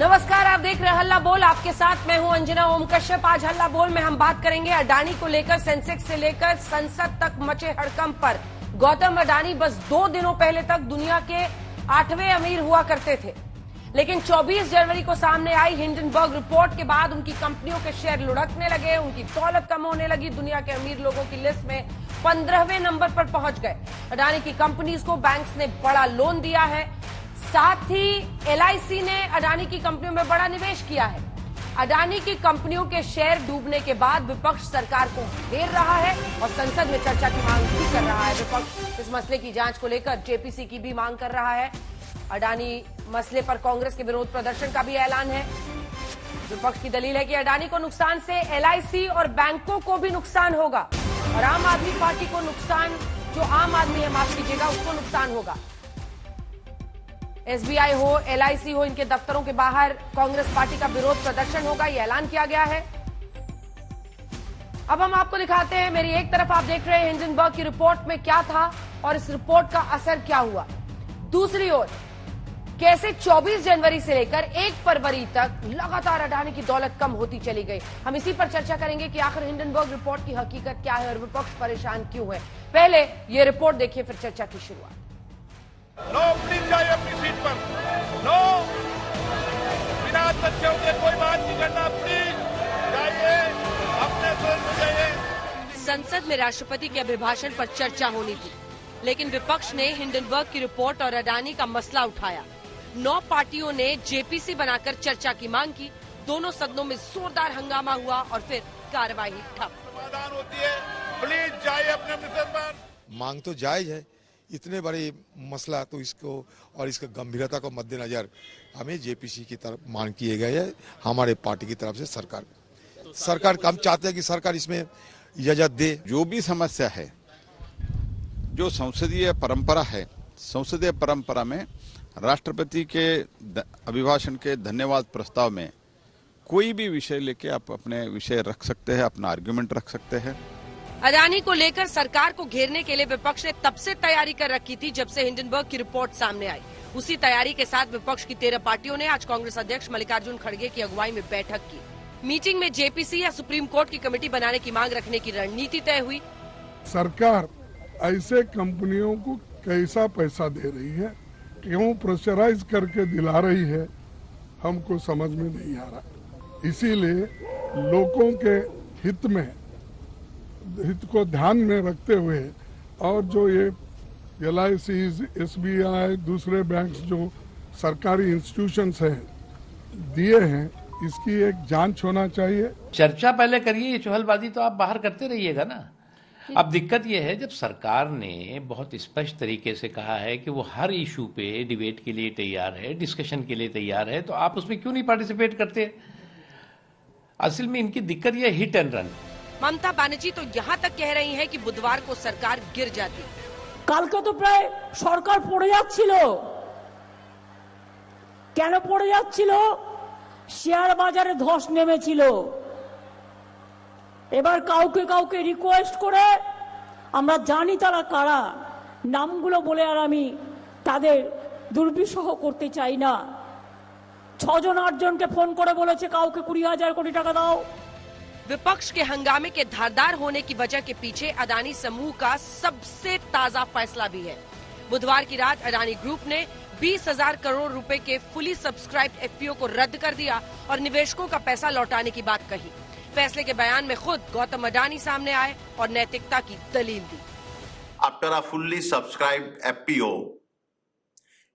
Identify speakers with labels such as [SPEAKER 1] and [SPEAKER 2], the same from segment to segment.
[SPEAKER 1] नमस्कार, आप देख रहे हैं हल्ला बोल। आपके साथ मैं हूं अंजना ओम कश्यप। आज हल्ला बोल में हम बात करेंगे अडानी को लेकर। सेंसेक्स से लेकर संसद तक मचे हड़कंप पर। गौतम अडानी बस 2 दिनों पहले तक दुनिया के 8वें अमीर हुआ करते थे, लेकिन 24 जनवरी को सामने आई हिंडनबर्ग रिपोर्ट के बाद उनकी कंपनियों के शेयर लुढ़कने लगे, उनकी दौलत कम होने लगी। दुनिया के अमीर लोगों की लिस्ट में 15वें नंबर पर पहुंच गए। अडानी की कंपनीज को बैंक्स ने बड़ा लोन दिया है। साथ ही LIC ने अडानी की कंपनियों में बड़ा निवेश किया है। अडानी की कंपनियों के शेयर डूबने के बाद विपक्ष सरकार को घेर रहा है और संसद में चर्चा की मांग भी कर रहा है। विपक्ष इस मसले की जांच को लेकर JPC की भी मांग कर रहा है। अडानी मसले पर कांग्रेस के विरोध प्रदर्शन का भी ऐलान है। विपक्ष की दलील है कि अडानी को नुकसान से LIC और बैंकों को भी नुकसान होगा और आम आदमी पार्टी को नुकसान, जो आम आदमी है माफ कीजिएगा, उसको नुकसान होगा। SBI हो, LIC हो, इनके दफ्तरों के बाहर कांग्रेस पार्टी का विरोध प्रदर्शन होगा, यह ऐलान किया गया है। अब हम आपको दिखाते हैं। मेरी एक तरफ आप देख रहे हैं हिंडनबर्ग की रिपोर्ट में क्या था और इस रिपोर्ट का असर क्या हुआ। दूसरी ओर कैसे 24 जनवरी से लेकर 1 फरवरी तक लगातार अडानी की दौलत कम होती चली गई। हम इसी पर चर्चा करेंगे कि आखिर हिंडनबर्ग रिपोर्ट की हकीकत क्या है और विपक्ष परेशान क्यों है। पहले ये रिपोर्ट देखिए, फिर चर्चा की शुरुआत।
[SPEAKER 2] नो, प्लीज जाइए अपनी सीट पर। नो, बिना तथ्यों के कोई बात नहीं करना। प्लीज जाइए अपने स्थान पर जाइए।
[SPEAKER 1] संसद में राष्ट्रपति के अभिभाषण पर चर्चा होनी थी, लेकिन विपक्ष ने हिंडनबर्ग की रिपोर्ट और अडानी का मसला उठाया। 9 पार्टियों ने JPC बनाकर चर्चा की मांग की। दोनों सदनों में जोरदार हंगामा हुआ और फिर कार्यवाही ठप।
[SPEAKER 2] समाधान होती है, प्लीज जाइए अपने स्थान पर।
[SPEAKER 3] मांग तो जायज है, इतने बड़े मसला तो इसको और इसका गंभीरता को मद्देनजर हमें JPC की तरफ मांग किए गए है। हमारे पार्टी की तरफ से सरकार हम चाहते हैं कि सरकार इसमें इजाजत दे।
[SPEAKER 4] जो भी समस्या है, जो संसदीय परंपरा है, संसदीय परंपरा में राष्ट्रपति के अभिभाषण के धन्यवाद प्रस्ताव में कोई भी विषय लेके आप अपने विषय रख सकते हैं, अपना आर्गुमेंट रख सकते हैं।
[SPEAKER 1] अडानी को लेकर सरकार को घेरने के लिए विपक्ष ने तब से तैयारी कर रखी थी जब से हिंडनबर्ग की रिपोर्ट सामने आई। उसी तैयारी के साथ विपक्ष की 13 पार्टियों ने आज कांग्रेस अध्यक्ष मल्लिकार्जुन खड़गे की अगुवाई में बैठक की। मीटिंग में JPC या सुप्रीम कोर्ट की कमेटी बनाने की मांग रखने की रणनीति तय हुई।
[SPEAKER 5] सरकार ऐसे कंपनियों को कैसा पैसा दे रही है, क्यों प्रेशराइज करके दिला रही है, हमको समझ में नहीं आ रहा। इसीलिए लोगों के हित को ध्यान में रखते हुए और जो ये LIC, SBI, दूसरे बैंक्स जो सरकारी इंस्टीट्यूशंस हैं दिए हैं, इसकी एक जांच होना चाहिए।
[SPEAKER 6] चर्चा पहले करिए, ये चुहलबाजी तो आप बाहर करते रहिएगा ना। अब दिक्कत ये है, जब सरकार ने बहुत स्पष्ट तरीके से कहा है कि वो हर इशू पे डिबेट के लिए तैयार है, डिस्कशन के लिए तैयार है, तो आप उसमें क्यों नहीं पार्टिसिपेट करते? असल में इनकी दिक्कत ये hit and run.
[SPEAKER 1] Mamata Banerjee तो यहाँ तक कह रही हैं कि बुधवार को सरकार गिर जाती।
[SPEAKER 7] কালকে তো প্রায় সরকার পড়ে যাচ্ছিল। কেন পড়ে যাচ্ছিল? শেয়ার বাজারে ধস নেমেছিল। এবার কাউকে কাউকে রিকোয়েস্ট করে, আমরা জানি তারা কারা, নামগুলো বলে আর আমি তাদের দুর্বিষহ করতে চাই না। 6 জন 8 জনকে ফোন করে বলেছে কাউকে 20,000 কোটি টাকা দাও।
[SPEAKER 1] विपक्ष के हंगामे के धारदार होने की वजह के पीछे अडानी समूह का सबसे ताजा फैसला भी है। बुधवार की रात अडानी ग्रुप ने 20,000 करोड़ रुपए के फुली सब्सक्राइब्ड FPO को रद्द कर दिया और निवेशकों का पैसा लौटाने की बात कही। फैसले के बयान में खुद गौतम अडानी सामने आए और नैतिकता की दलील दी।
[SPEAKER 8] After a fully subscribed FPO,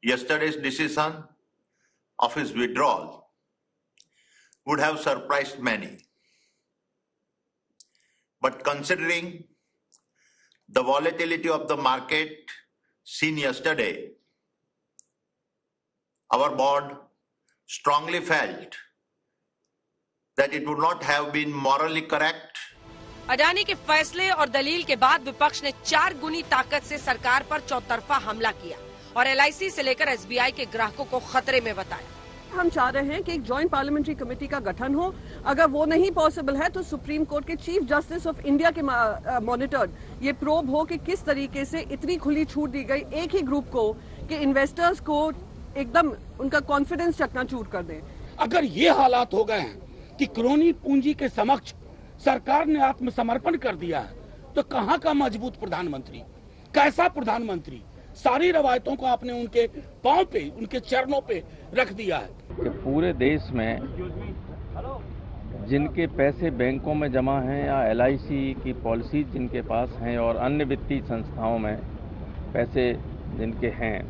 [SPEAKER 8] yesterday's decision of his withdrawal would have surprised many. But considering the volatility of the market seen yesterday, our board strongly felt that it would not have been morally correct.
[SPEAKER 1] Adani के फैसले और दलील के बाद विपक्ष ने 4 गुनी ताकत से सरकार पर चौतरफा हमला किया और LIC से लेकर SBI के ग्राहकों को खतरे में बताया।
[SPEAKER 9] हम चाह रहे हैं कि एक जॉइंट पार्लियामेंट्री कमेटी का गठन हो। अगर वो नहीं पॉसिबल है तो सुप्रीम कोर्ट के चीफ जस्टिस ऑफ इंडिया के मॉनिटर्ड ये प्रोब हो कि किस तरीके से इतनी खुली छूट दी गई एक ही ग्रुप को कि इन्वेस्टर्स को एकदम उनका कॉन्फिडेंस चकनाचूर कर दें।
[SPEAKER 10] अगर ये हालात हो गए हैं कि क्रोनी पूंजी के समक्ष सरकार ने आत्मसमर्पण कर दिया है, तो कहां का मजबूत प्रधानमंत्री, कैसा प्रधानमंत्री? सारी रवायतों को आपने उनके पांव पे, उनके चरणों पे रख दिया है।
[SPEAKER 11] कि पूरे देश में जिनके पैसे बैंकों में जमा हैं या LIC की पॉलिसीज जिनके पास हैं और अन्य वित्तीय संस्थाओं में पैसे जिनके हैं,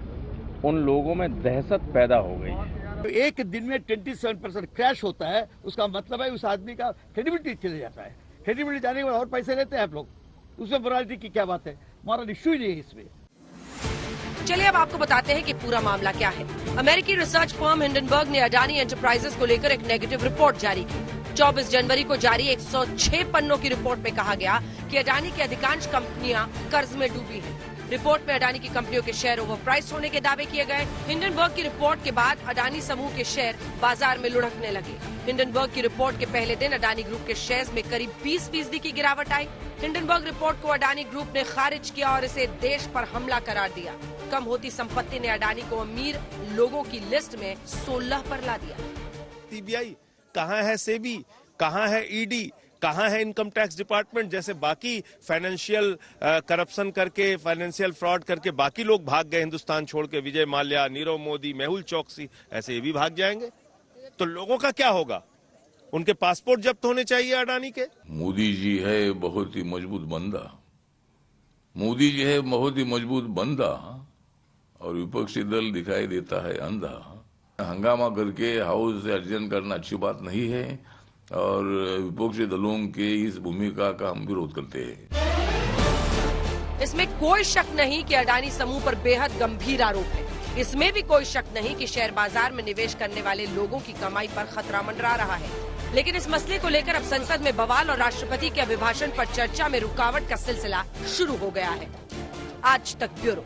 [SPEAKER 11] उन लोगों में दहशत पैदा हो गई है।
[SPEAKER 10] तो एक दिन में 27% क्रैश होता है, उसका मतलब है उस आदमी का क्रेडिबिलिटी चले जाता है। क्रेडिबिलिटी जाने के बाद और पैसे लेते हैं आप लोग, उसमें मोरालिटी की क्या बात है? हमारा इश्यू ही नहीं है इसमें।
[SPEAKER 1] चलिए अब आपको बताते हैं कि पूरा मामला क्या है। अमेरिकी रिसर्च फर्म हिंडनबर्ग ने अडानी एंटरप्राइजेस को लेकर एक नेगेटिव रिपोर्ट जारी की। 24 जनवरी को जारी 106 पन्नों की रिपोर्ट में कहा गया कि अडानी की अधिकांश कंपनियां कर्ज में डूबी हैं। रिपोर्ट में अडानी की कंपनियों के शेयर ओवरप्राइस्ड होने के दावे किए गए। हिंडनबर्ग की रिपोर्ट के बाद अडानी समूह के शेयर बाजार में लुढ़कने लगे। हिंडनबर्ग की रिपोर्ट के पहले दिन अडानी ग्रुप के शेयर्स में करीब 20% की गिरावट आई। हिंडनबर्ग रिपोर्ट को अडानी ग्रुप ने खारिज किया और इसे देश पर हमला करार दिया। कम होती संपत्ति ने अडानी को अमीर लोगों की लिस्ट में 16 पर ला दिया।
[SPEAKER 12] CBI कहाँ है, सेबी कहाँ है, ED कहाँ है, इनकम टैक्स डिपार्टमेंट, जैसे बाकी फाइनेंशियल करप्शन करके, फाइनेंशियल फ्रॉड करके बाकी लोग भाग गए हिंदुस्तान छोड़ के, विजय माल्या, नीरव मोदी, मेहुल चौकसी, ऐसे ये भी भाग जाएंगे। तो लोगों का क्या होगा? उनके पासपोर्ट जब्त होने चाहिए अडानी के।
[SPEAKER 13] मोदी जी है बहुत ही मजबूत बंदा, मोदी जी है बहुत ही मजबूत बंदा, और विपक्षी दल दिखाई देता है अंधा। हंगामा करके हाउस से अर्जन करना अच्छी बात नहीं है, और विपक्षी दलों के इस भूमिका का हम विरोध करते हैं।
[SPEAKER 1] इसमें कोई शक नहीं कि अडानी समूह पर बेहद गंभीर आरोप है। इसमें भी कोई शक नहीं कि शेयर बाजार में निवेश करने वाले लोगों की कमाई पर खतरा मंडरा रहा है। लेकिन इस मसले को लेकर अब संसद में बवाल और राष्ट्रपति के अभिभाषण पर चर्चा में रुकावट का सिलसिला शुरू हो गया है। आज तक ब्यूरो।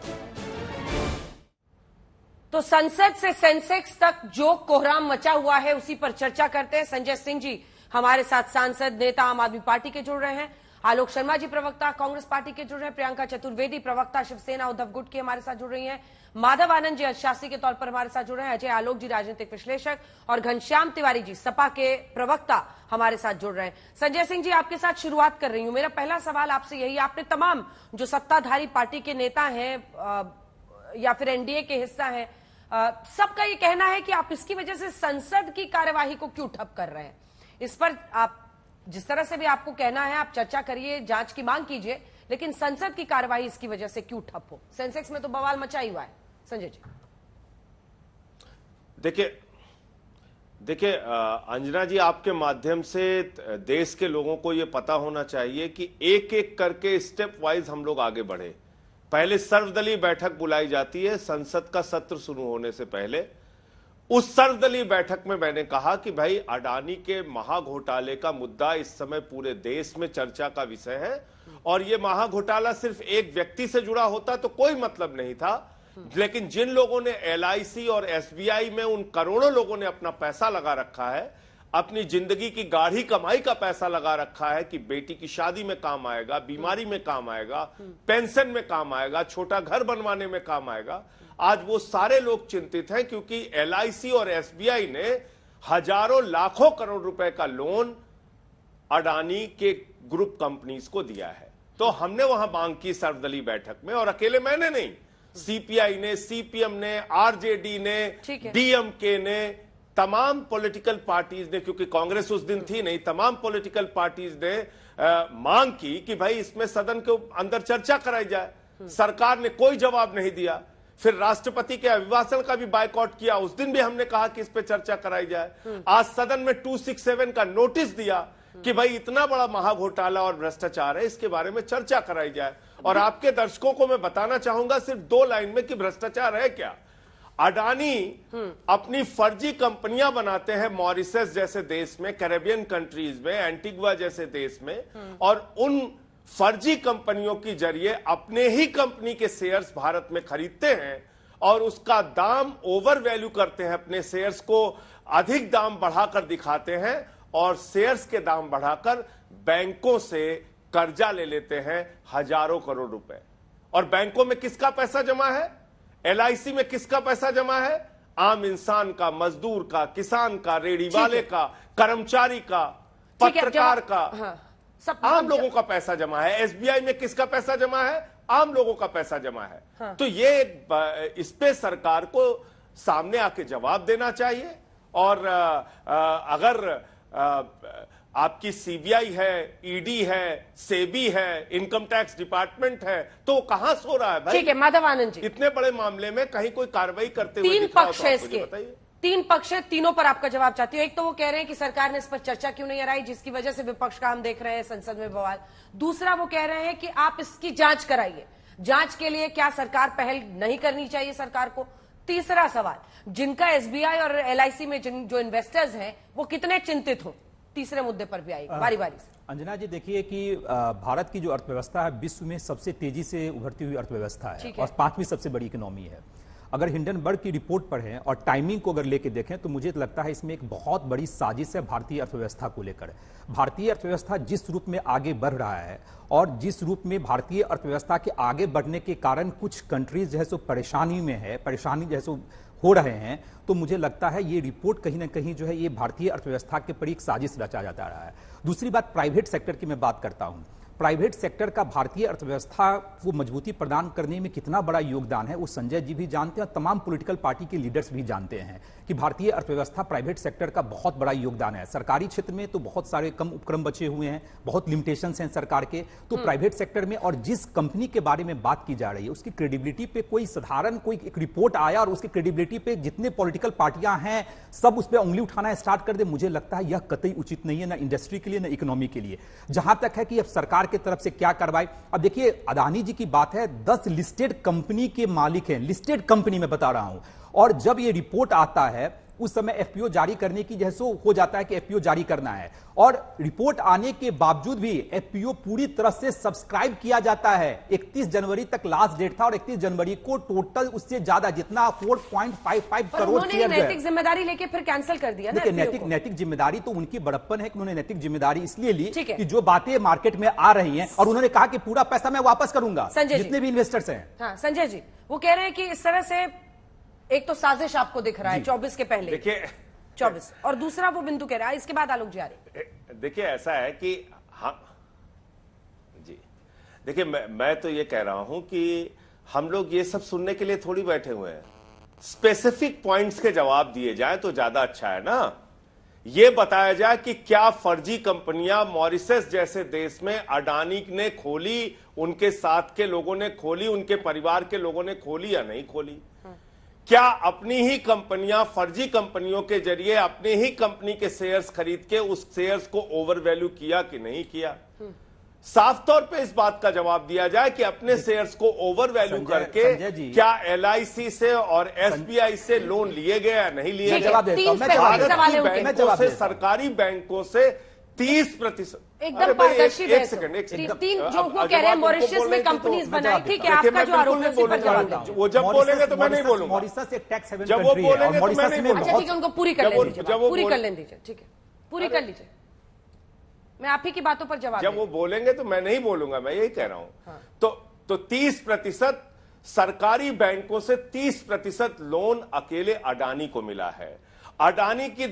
[SPEAKER 1] तो संसद से सेंसेक्स तक जो कोहराम मचा हुआ है उसी पर चर्चा करते हैं। संजय सिंह जी हमारे साथ, सांसद, नेता आम आदमी पार्टी के जुड़ रहे हैं। आलोक शर्मा जी प्रवक्ता कांग्रेस पार्टी के जुड़ रहे हैं। प्रियंका चतुर्वेदी प्रवक्ता शिवसेना उद्धव गुट की हमारे साथ जुड़ रही हैं। माधव आनंद जी अधिशासी के तौर पर हमारे साथ जुड़ रहे हैं। अजय आलोक जी राजनीतिक विश्लेषक और घनश्याम तिवारी जी सपा के प्रवक्ता हमारे साथ जुड़ रहे हैं। संजय सिंह जी आपके साथ शुरुआत कर रही हूं। मेरा पहला सवाल आपसे यही, आपने तमाम जो सत्ताधारी पार्टी के नेता हैं या फिर एनडीए के हिस्सा हैं, सबका ये कहना है कि आप इसकी वजह से संसद की कार्यवाही को क्यों ठप कर रहे हैं। इस पर आप जिस तरह से भी आपको कहना है आप चर्चा करिए, जांच की मांग कीजिए, लेकिन संसद की कार्यवाही इसकी वजह से क्यों ठप हो? सेंसेक्स में तो बवाल मचा ही हुआ है। संजय जी
[SPEAKER 12] देखिए अंजना जी, आपके माध्यम से देश के लोगों को यह पता होना चाहिए कि एक एक करके स्टेप वाइज हम लोग आगे बढ़े। पहले सर्वदलीय बैठक बुलाई जाती है संसद का सत्र शुरू होने से पहले। उस सर्वदलीय बैठक में मैंने कहा कि भाई अडानी के महाघोटाले का मुद्दा इस समय पूरे देश में चर्चा का विषय है, और यह महाघोटाला सिर्फ एक व्यक्ति से जुड़ा होता तो कोई मतलब नहीं था, लेकिन जिन लोगों ने LIC और SBI में उन करोड़ों लोगों ने अपना पैसा लगा रखा है, अपनी जिंदगी की गाढ़ी कमाई का पैसा लगा रखा है कि बेटी की शादी में काम आएगा, बीमारी में काम आएगा, पेंशन में काम आएगा, छोटा घर बनवाने में काम आएगा, आज वो सारे लोग चिंतित हैं क्योंकि LIC और SBI ने हजारों लाखों करोड़ रुपए का लोन अडानी के ग्रुप कंपनीज को दिया है। तो हमने वहां मांग की सर्वदलीय बैठक में, और अकेले मैंने नहीं, CPI ने, CPM ने, RJD ने, DMK ने, तमाम पॉलिटिकल पार्टीज ने, क्योंकि कांग्रेस उस दिन थी नहीं, तमाम पॉलिटिकल पार्टीज ने मांग की कि भाई इसमें सदन के अंदर चर्चा कराई जाए। सरकार ने कोई जवाब नहीं दिया। फिर राष्ट्रपति के अभिभाषण का भी बायकॉट किया, उस दिन भी हमने कहा कि इस पे चर्चा कराई जाए। आज सदन में 267 का नोटिस दिया कि भाई इतना बड़ा महाघोटाला और भ्रष्टाचार है, इसके बारे में चर्चा कराई जाए। और आपके दर्शकों को मैं बताना चाहूंगा सिर्फ 2 लाइन में कि भ्रष्टाचार है क्या। अडानी अपनी फर्जी कंपनियां बनाते हैं मॉरिशस जैसे देश में, कैरेबियन कंट्रीज में, एंटीगुआ जैसे देश में, और उन फर्जी कंपनियों के जरिए अपने ही कंपनी के शेयर्स भारत में खरीदते हैं और उसका दाम ओवर वैल्यू करते हैं, अपने शेयर्स को अधिक दाम बढ़ाकर दिखाते हैं और शेयर्स के दाम बढ़ाकर बैंकों से कर्जा ले लेते हैं हजारों करोड़ रुपए। और बैंकों में किसका पैसा जमा है? LIC में किसका पैसा जमा है? आम इंसान का, मजदूर का, किसान का, रेडी वाले का, कर्मचारी का, पत्रकार का,
[SPEAKER 1] सब
[SPEAKER 12] आम लोगों का पैसा जमा है। एसबीआई में किसका पैसा जमा है? आम लोगों का पैसा जमा है। तो ये इस पे सरकार को सामने आके जवाब देना चाहिए। और अगर आपकी सीबीआई है, ईडी है, सेबी है, इनकम टैक्स डिपार्टमेंट है, तो कहां सो रहा है भाई?
[SPEAKER 1] ठीक है माधव आनंद जी,
[SPEAKER 12] इतने बड़े मामले में कहीं कोई कार्रवाई करते हुए
[SPEAKER 1] तीन
[SPEAKER 12] दिख रहा हो
[SPEAKER 1] पक्ष
[SPEAKER 12] तो
[SPEAKER 1] है
[SPEAKER 12] आप मुझे
[SPEAKER 1] इसके,
[SPEAKER 12] बताइए।
[SPEAKER 1] तीन पक्ष है, तीनों पर आपका जवाब चाहती हूँ। एक तो वो कह रहे हैं कि सरकार ने इस पर चर्चा क्यों नहीं कराई, जिसकी वजह से विपक्ष का हम देख रहे हैं संसद में बवाल। दूसरा वो कह रहे हैं कि आप इसकी जांच कराइए, जांच के लिए क्या सरकार पहल नहीं करनी चाहिए सरकार को। तीसरा सवाल, जिनका एसबीआई और एलआईसी में जो इन्वेस्टर्स हैं वो कितने चिंतित हो, तीसरे मुद्दे पर भी आएगी बारी बारी से।
[SPEAKER 14] अंजना जी देखिए कि भारत की जो अर्थव्यवस्था है विश्व में सबसे तेजी से उभरती हुई अर्थव्यवस्था है और 5वीं सबसे बड़ी इकोनॉमी है। अगर हिंडनबर्ग की रिपोर्ट पढ़ें और टाइमिंग को अगर लेके देखें तो मुझे लगता है इसमें एक बहुत बड़ी साजिश है भारतीय अर्थव्यवस्था को लेकर। भारतीय अर्थव्यवस्था जिस रूप में आगे बढ़ रहा है और जिस रूप में भारतीय अर्थव्यवस्था के आगे बढ़ने के कारण कुछ कंट्रीज जो है सो परेशानी में है, परेशानी जो है सो हो रहे हैं, तो मुझे लगता है ये रिपोर्ट कहीं ना कहीं जो है ये भारतीय अर्थव्यवस्था के पर एक साजिश रचा जाता रहा है। दूसरी बात प्राइवेट सेक्टर की मैं बात करता हूं। प्राइवेट सेक्टर का भारतीय अर्थव्यवस्था को मजबूती प्रदान करने में कितना बड़ा योगदान है वो संजय जी भी जानते हैं और तमाम पॉलिटिकल पार्टी के लीडर्स भी जानते हैं कि भारतीय अर्थव्यवस्था प्राइवेट सेक्टर का बहुत बड़ा योगदान है। सरकारी क्षेत्र में तो बहुत सारे कम उपक्रम बचे हुए हैं, बहुत लिमिटेशंस हैं सरकार के, तो प्राइवेट सेक्टर में और जिस कंपनी के बारे में बात की जा रही है उसकी क्रेडिबिलिटी पे कोई साधारण कोई एक रिपोर्ट आया और उसकी क्रेडिबिलिटी पे जितने पॉलिटिकल पार्टियां हैं सब उस पर उंगली उठाना स्टार्ट कर दे, मुझे लगता है यह कतई उचित नहीं है, ना इंडस्ट्री के लिए ना इकोनॉमी के लिए। जहां तक है कि अब सरकार की तरफ से क्या कार्रवाई, अब देखिए अदानी जी की बात है, 10 लिस्टेड कंपनी के मालिक हैं, लिस्टेड कंपनी में बता रहा हूं, और जब ये रिपोर्ट आता है उस समय एफपीओ जारी करने की जैसे हो जाता है कि एफपीओ जारी करना है, और रिपोर्ट आने के बावजूद भी एफपीओ पूरी तरह से सब्सक्राइब किया जाता है। 31 जनवरी तक लास्ट डेट था और 31 जनवरी को टोटल उससे ज्यादा जितना 4.55 करोड़ शेयर
[SPEAKER 1] नैतिक जिम्मेदारी लेके फिर कैंसिल कर दिया ना।
[SPEAKER 14] नैतिक जिम्मेदारी तो उनकी बड़प्पन है कि उन्होंने नैतिक जिम्मेदारी इसलिए ली कि जो बातें मार्केट में आ रही हैं और उन्होंने कहा कि पूरा पैसा मैं वापस करूंगा जितने भी इन्वेस्टर्स हैं।
[SPEAKER 1] हाँ संजय जी, वो कह रहे हैं कि इस तरह से एक तो साजिश आपको दिख रहा है 24 के पहले,
[SPEAKER 12] देखिए
[SPEAKER 1] 24, और दूसरा वो बिंदु कह रहा है इसके बाद आलोक जी आ रहे।
[SPEAKER 12] देखिए ऐसा है कि हाँ जी, देखिए मैं तो ये कह रहा हूं कि हम लोग ये सब सुनने के लिए थोड़ी बैठे हुए हैं, स्पेसिफिक पॉइंट्स के जवाब दिए जाए तो ज्यादा अच्छा है ना। ये बताया जाए कि क्या फर्जी कंपनियां मॉरिशस जैसे देश में अडानी ने खोली, उनके साथ के लोगों ने खोली, उनके परिवार के लोगों ने खोली या नहीं खोली। क्या अपनी ही कंपनियां फर्जी कंपनियों के जरिए अपनी ही कंपनी के शेयर्स खरीद के उस शेयर्स को ओवर वैल्यू किया कि नहीं किया। साफ तौर पे इस बात का जवाब दिया जाए कि अपने शेयर्स को ओवर वैल्यू करके क्या एलआईसी से और एसबीआई से लोन लिए गए या नहीं लिए गए। भारतीय बैंकों से, सरकारी बैंकों से 30%,
[SPEAKER 1] एकदम पारदर्शी
[SPEAKER 12] एक सेकंड
[SPEAKER 1] तीन जो वो कह रहे हैं मॉरिशस में कंपनीज बनाई, ठीक है आपका जो आरोप है उसी पर जवाब दें।
[SPEAKER 12] वो जब बोलेंगे तो मैं नहीं बोलूंगा,
[SPEAKER 14] मॉरिशस एक टैक्स हेवन
[SPEAKER 12] जब वो
[SPEAKER 14] कंट्री है और
[SPEAKER 12] बोलेंगे तो मैं
[SPEAKER 14] मॉरिशस
[SPEAKER 12] नहीं
[SPEAKER 14] में
[SPEAKER 12] बोलूंगा।
[SPEAKER 1] अच्छा ठीक है, उनको पूरी कर लेने दीजिए, पूरी कर लेने दीजिए, ठीक है पूरी कर लीजिए, मैं आप ही की बातों पर जवाब।
[SPEAKER 12] जब वो बोलेंगे तो मैं नहीं बोलूंगा, मैं यही कह रहा हूं। तो 30% सरकारी बैंकों से 30% लोन अकेले अडानी को मिला है। अडानी की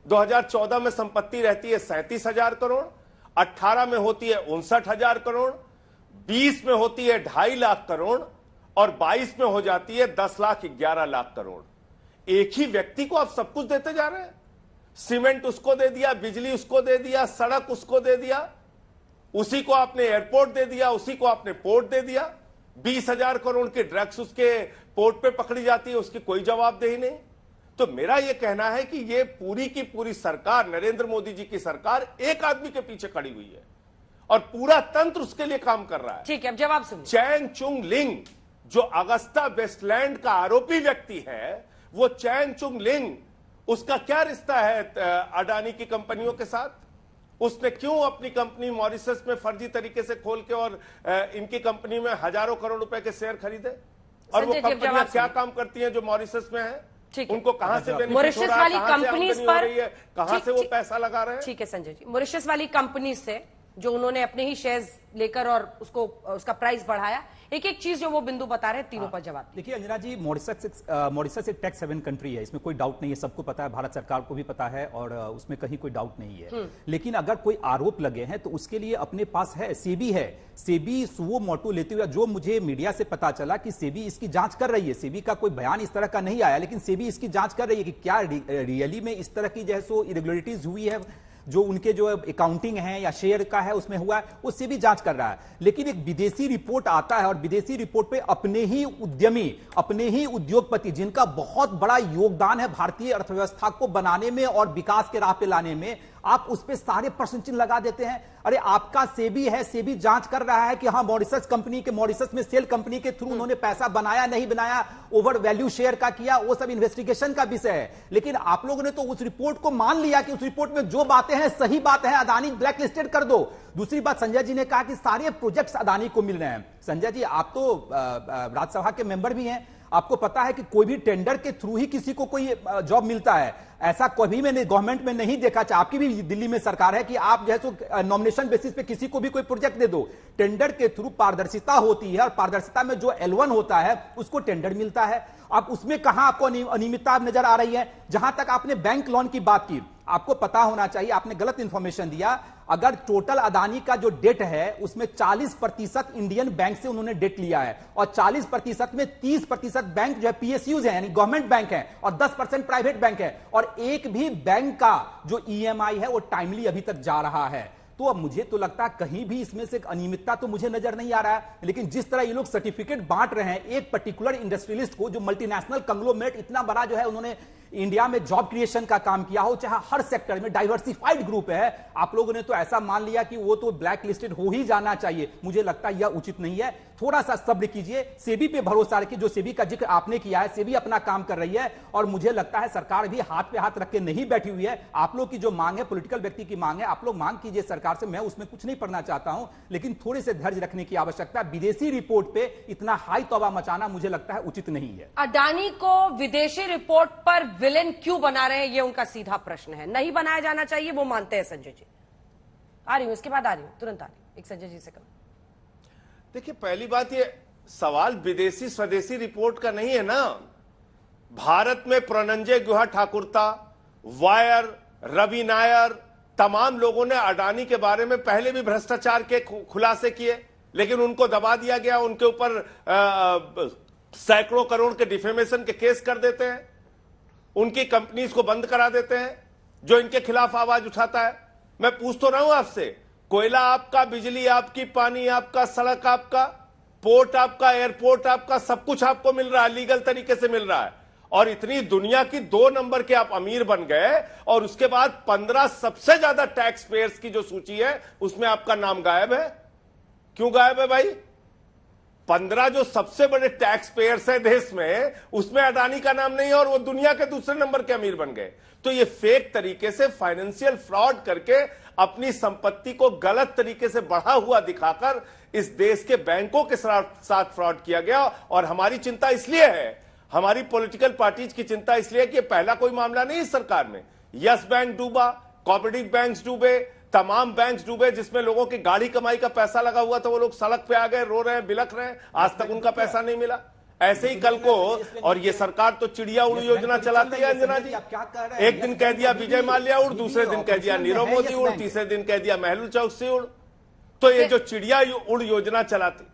[SPEAKER 12] 2014 में संपत्ति रहती है 37,000 करोड़, 18 में होती है 59,000 करोड़, 20 में होती है 2.5 लाख करोड़ और 22 में हो जाती है 10,11,00,000 करोड़। एक ही व्यक्ति को आप सब कुछ देते जा रहे हैं। सीमेंट उसको दे दिया, बिजली उसको दे दिया, सड़क उसको दे दिया, उसी को आपने एयरपोर्ट दे दिया, उसी को आपने पोर्ट दे दिया। 20,000 करोड़ के ड्रग्स उसके पोर्ट पे पकड़ी जाती है, उसकी कोई जवाबदेही नहीं। तो मेरा यह कहना है कि यह पूरी की पूरी सरकार, नरेंद्र मोदी जी की सरकार एक आदमी के पीछे खड़ी हुई है और पूरा तंत्र उसके लिए काम कर रहा है।
[SPEAKER 1] ठीक है, अब जवाब सुनिए।
[SPEAKER 12] चैन चुंग लिंग जो अगस्ता वेस्टलैंड का आरोपी व्यक्ति है, वो चैन चुंग लिंग, उसका क्या रिश्ता है अडानी की कंपनियों के साथ? उसने क्यों अपनी कंपनी मॉरिशस में फर्जी तरीके से खोल के और इनकी कंपनी में हजारों करोड़ रुपए के शेयर खरीदे? और वो कंपनियां क्या काम करती हैं जो मॉरिशस में है? उनको कहां से बेनिफिट हो रहा है, कहां से आमदनी हो रही है, कहां से वो पैसा लगा रहे हैं?
[SPEAKER 1] ठीक है संजय जी, मॉरिशस वाली कंपनी से जो उन्होंने अपने ही शेयर्स लेकर और उसका प्राइस बढ़ाया, एक एक चीज जो वो बिंदु बता रहे हैं, तीनों पर जवाब।
[SPEAKER 14] देखिए अंजना जी, मॉरिशस एक टैक्स हेवन कंट्री है, इसमें कोई डाउट नहीं है, सबको पता है, भारत सरकार को भी पता है और उसमें कहीं कोई डाउट नहीं है। लेकिन अगर कोई आरोप लगे हैं तो उसके लिए अपने पास है, सेबी है। सेबी सुओ मोटो लेते हुए, जो मुझे मीडिया से पता चला कि सेबी इसकी जांच कर रही है, सेबी का कोई बयान इस तरह का नहीं आया, लेकिन सेबी इसकी जांच कर रही है कि क्या रियली में इस तरह की जो है सो इरेगुलरिटीज हुई है, जो उनके जो अकाउंटिंग है या शेयर का है उसमें हुआ है, उससे भी जांच कर रहा है। लेकिन एक विदेशी रिपोर्ट आता है और विदेशी रिपोर्ट पे अपने ही उद्यमी, अपने ही उद्योगपति, जिनका बहुत बड़ा योगदान है भारतीय अर्थव्यवस्था को बनाने में और विकास के राह पे लाने में, आप उस पे सारे प्रश्न चिन्ह लगा देते हैं। अरे आपका सेबी है, सेबी जांच कर रहा है कि हाँ मॉरिशस कंपनी के, मॉरिशस में सेल कंपनी के थ्रू उन्होंने पैसा बनाया नहीं बनाया, ओवर वैल्यू शेयर का किया, वो सब इन्वेस्टिगेशन का विषय है। लेकिन आप लोगों ने तो उस रिपोर्ट को मान लिया कि उस रिपोर्ट में जो बातें हैं सही बात है, अदानी ब्लैक लिस्टेड कर दो। दूसरी बात, संजय जी ने कहा कि सारे प्रोजेक्ट्स अदानी को मिल रहे हैं। संजय जी, आप तो राज्यसभा के मेंबर भी हैं, आपको पता है कि कोई भी टेंडर के थ्रू ही किसी को कोई जॉब मिलता है, ऐसा कभी मैंने गवर्नमेंट में नहीं देखा। आपकी भी दिल्ली में सरकार है कि आप जैसे नॉमिनेशन बेसिस पे किसी को भी कोई प्रोजेक्ट दे दो। टेंडर के थ्रू पारदर्शिता होती है और पारदर्शिता में जो L1 होता है उसको टेंडर मिलता है। अब उसमें कहां आपको अनियमितता नजर आ रही है? जहां तक आपने बैंक लोन की बात की, आपको पता होना चाहिए, आपने गलत इंफॉर्मेशन दिया। अगर टोटल अदानी का जो डेट है उसमें 40% इंडियन बैंक से उन्होंने डेट लिया है और 40% में 30% बैंक जो है PSUs है, यानी गवर्नमेंट बैंक है, और 10% प्राइवेट बैंक है, और एक भी बैंक का जो EMI है वो टाइमली अभी तक जा रहा है। तो अब मुझे तो लगता है कहीं भी इसमें से अनियमितता तो मुझे नजर नहीं आ रहा है। लेकिन जिस तरह ये लोग सर्टिफिकेट बांट रहे हैं एक पर्टिकुलर इंडस्ट्रियलिस्ट को, जो मल्टीनेशनल कंग्लोमरेट इतना बड़ा जो है उन्होंने इंडिया में जॉब क्रिएशन का काम किया हो, चाहे हर सेक्टर में डाइवर्सिफाइड ग्रुप है, आप लोगों ने तो ऐसा मान लिया कि वो तो ब्लैक लिस्टेड हो ही जाना चाहिए। मुझे लगता है यह उचित नहीं है। थोड़ा सा सब्र कीजिए, सेबी पे भरोसा रखिए, जो सेबी का जिक्र आपने किया है, सेबी अपना काम कर रही है और मुझे लगता है सरकार भी हाथ पे हाथ रख के नहीं बैठी हुई है। आप लोग की जो मांग है, पॉलिटिकल व्यक्ति की मांग है, आप लोग मांग कीजिए सरकार से, मैं उसमें कुछ नहीं पढ़ना चाहता हूं, लेकिन थोड़े से धैर्य रखने की आवश्यकता है। विदेशी रिपोर्ट पे इतना हाई तौबा मचाना मुझे लगता है उचित नहीं है।
[SPEAKER 1] अडानी को विदेशी रिपोर्ट पर विलेन क्यों बना रहे हैं, ये उनका सीधा प्रश्न है। नहीं बनाया जाना चाहिए, वो मानते हैं संजय जी। आ रही हूं, इसके बाद आ रही हूं, तुरंत आ रही हूं, एक संजय जी से करूं।
[SPEAKER 12] देखिए, पहली बात, ये सवाल विदेशी स्वदेशी रिपोर्ट का नहीं है ना। भारत में प्रणंजय गुहा ठाकुरता, वायर, रवि नायर, तमाम लोगों ने अडानी के बारे में पहले भी भ्रष्टाचार के खुलासे किए, लेकिन उनको दबा दिया गया। उनके ऊपर सैकड़ों करोड़ के डिफेमेशन के केस कर देते हैं, उनकी कंपनीज को बंद करा देते हैं जो इनके खिलाफ आवाज उठाता है। मैं पूछ तो रहा हूं आपसे, कोयला आपका, बिजली आपकी, पानी आपका, सड़क आपका, पोर्ट आपका, एयरपोर्ट आपका, सब कुछ आपको मिल रहा है, लीगल तरीके से मिल रहा है। और इतनी दुनिया की 2 नंबर के आप अमीर बन गए, और उसके बाद 15 सबसे ज्यादा टैक्स पेयर्स की जो सूची है उसमें आपका नाम गायब है। क्यों गायब है भाई? 15 जो सबसे बड़े टैक्स पेयर्स है देश में, उसमें अडानी का नाम नहीं है और वो दुनिया के दूसरे नंबर के अमीर बन गए। तो ये फेक तरीके से फाइनेंशियल फ्रॉड करके अपनी संपत्ति को गलत तरीके से बढ़ा हुआ दिखाकर इस देश के बैंकों के साथ फ्रॉड किया गया। और हमारी चिंता इसलिए है, हमारी पॉलिटिकल पार्टीज की चिंता इसलिए है कि पहला कोई मामला नहीं इस सरकार में। यस बैंक डूबा, कोऑपरेटिव बैंक्स डूबे, तमाम बैंक्स डूबे, जिसमें लोगों की गाड़ी कमाई का पैसा लगा हुआ था, वो लोग सड़क पे आ गए, रो रहे हैं, बिलख रहे हैं, आज तक उनका पैसा नहीं मिला। ऐसे ही कल को, और ये सरकार तो चिड़िया उड़ योजना चलाती है अंजना जी। एक दिन कह दिया विजय माल्या उड़, दूसरे दिन कह दिया नीरव मोदी उड़, तीसरे दिन कह दिया मेहुल चौकसी उड़। तो ये जो चिड़िया उड़ योजना चलाती,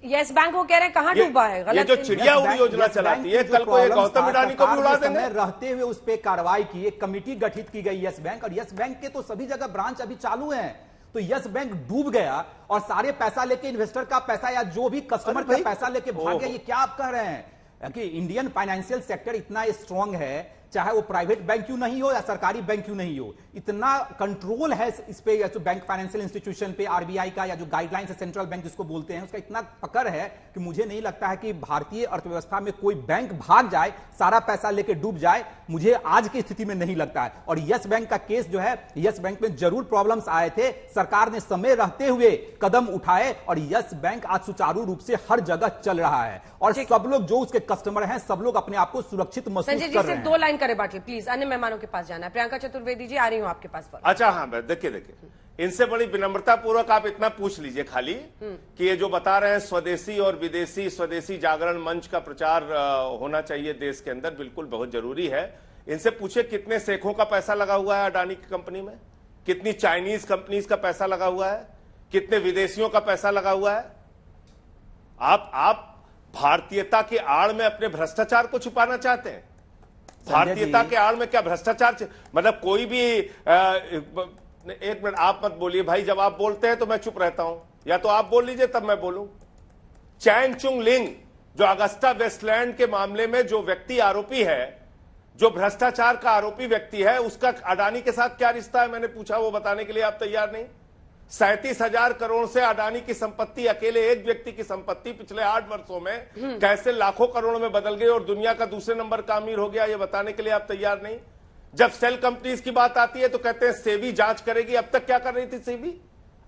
[SPEAKER 1] यस बैंक वो कह रहे हैं कहां डूबा है,
[SPEAKER 12] ये जो चिड़िया उड़ योजना चलाती है, कल को ये गौतम अडानी को भी उड़ा देंगे।
[SPEAKER 14] रहते हुए उस पर कार्रवाई की, एक कमेटी गठित की गई यस बैंक, और यस बैंक के तो सभी जगह ब्रांच अभी चालू हैं। तो यस बैंक डूब गया और सारे पैसा लेके, इन्वेस्टर का पैसा या जो भी कस्टमर का पैसा लेके भाग गया। ये क्या आप कह रहे हैं कि इंडियन फाइनेंशियल सेक्टर इतना स्ट्रांग है, चाहे वो प्राइवेट बैंक क्यों नहीं हो या सरकारी बैंक क्यों नहीं हो, इतना कंट्रोल है इस पे, या तो बैंक फाइनेंशियल इंस्टीट्यूशन पे आरबीआई का, या जो गाइडलाइंस है सेंट्रल बैंक जिसको बोलते हैं, उसका इतना पकड़ है कि मुझे नहीं लगता है कि भारतीय अर्थव्यवस्था में कोई बैंक भाग जाए, सारा पैसा लेके डूब जाए, मुझे आज की स्थिति में नहीं लगता है। और यस बैंक का केस जो है, यस बैंक में जरूर प्रॉब्लम्स आए थे, सरकार ने समय रहते हुए कदम उठाए और यस बैंक आज सुचारू रूप से हर जगह चल रहा है और सब लोग जो उसके कस्टमर हैं, सब लोग अपने आप को सुरक्षित महसूस कर रहे हैं।
[SPEAKER 1] 2 लाइन करें बाटली, प्लीज अन्य मेहमानों के पास जाना है। प्रियंका चतुर्वेदी जी, आ रही हूं आपके पास।
[SPEAKER 12] अच्छा, हाँ, देखिए इनसे बड़ी विनम्रता पूर्वक आप इतना पूछ लीजिए खाली कि ये जो बता रहे हैं स्वदेशी और विदेशी, स्वदेशी जागरण मंच का प्रचार होना चाहिए देश के अंदर, बिल्कुल बहुत जरूरी है। इनसे पूछे कितने सेखों का पैसा लगा हुआ है अडानी की कंपनी में, कितनी चाइनीज कंपनीज का पैसा लगा हुआ है, कितने विदेशियों का पैसा लगा हुआ है। आप भारतीयता की आड़ में अपने भ्रष्टाचार को छुपाना चाहते हैं। भारतीयता के आड़ में क्या भ्रष्टाचार, मतलब कोई भी एक मिनट आप मत बोलिए भाई, जब आप बोलते हैं तो मैं चुप रहता हूं, या तो आप बोल लीजिए तब मैं बोलूं। चैन चुंग लिंग जो अगस्ता वेस्टलैंड के मामले में जो व्यक्ति आरोपी है, जो भ्रष्टाचार का आरोपी व्यक्ति है, उसका अडानी के साथ क्या रिश्ता है, मैंने पूछा, वो बताने के लिए आप तैयार नहीं। 37,000 करोड़ से अडानी की संपत्ति, अकेले एक व्यक्ति की संपत्ति पिछले 8 वर्षों में कैसे लाखों करोड़ में बदल गई और दुनिया का दूसरे नंबर का अमीर हो गया, ये बताने के लिए आप तैयार नहीं। जब सेल कंपनीज की बात आती है तो कहते हैं सेबी जांच करेगी। अब तक क्या कर रही थी सेबी?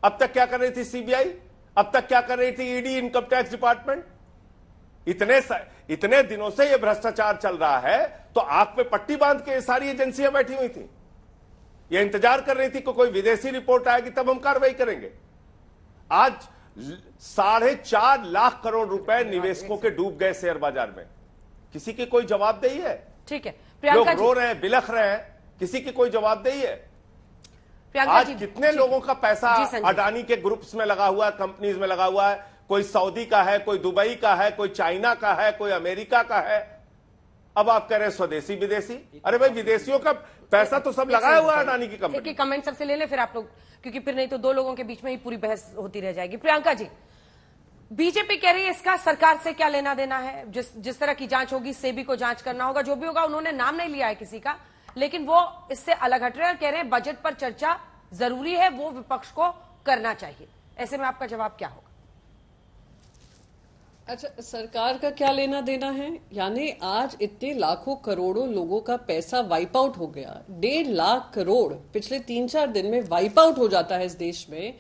[SPEAKER 12] अब तक क्या कर रही थी सीबीआई? अब तक क्या कर रही थी ईडी, इनकम टैक्स डिपार्टमेंट? इतने दिनों से यह भ्रष्टाचार चल रहा है, तो आंख पे पट्टी बांध के सारी एजेंसियां बैठी हुई थी, ये इंतजार कर रही थी कि कोई विदेशी रिपोर्ट आएगी तब हम कार्रवाई करेंगे। आज 4.5 लाख करोड़ रुपए निवेशकों के डूब गए शेयर बाजार में, किसी की कोई जवाबदेही है?
[SPEAKER 1] ठीक है,
[SPEAKER 12] लोग रो रहे हैं, बिलख रहे हैं, किसी की कोई जवाबदेही है? आज कितने लोगों का पैसा अडानी के ग्रुप्स में लगा हुआ है, कंपनीज में लगा हुआ है? कोई सऊदी का है, कोई दुबई का है, कोई चाइना का है, कोई अमेरिका का है। अब आप कह रहे हैं स्वदेशी विदेशी। अरे भाई, विदेशियों का पैसा तो सब लगाया हुआ है अडानी की कंपनी।
[SPEAKER 1] एक कमेंट सबसे ले ले फिर आप लोग, क्योंकि फिर नहीं तो 2 लोगों के बीच में ही पूरी बहस होती रह जाएगी। प्रियंका जी, बीजेपी कह रही है इसका सरकार से क्या लेना देना है, जिस तरह की जांच होगी सेबी को जांच करना होगा, जो भी होगा। उन्होंने नाम नहीं लिया है किसी का, लेकिन वो इससे अलग हट रहे हैं, कह रहे हैं बजट पर चर्चा जरूरी है, वो विपक्ष को करना चाहिए। ऐसे में आपका जवाब क्या होगा?
[SPEAKER 9] अच्छा, सरकार का क्या लेना देना है? यानी आज इतने लाखों करोड़ों लोगों का पैसा वाइप आउट हो गया। 1.5 लाख करोड़ पिछले 3-4 दिन में वाइप आउट हो जाता है इस देश में,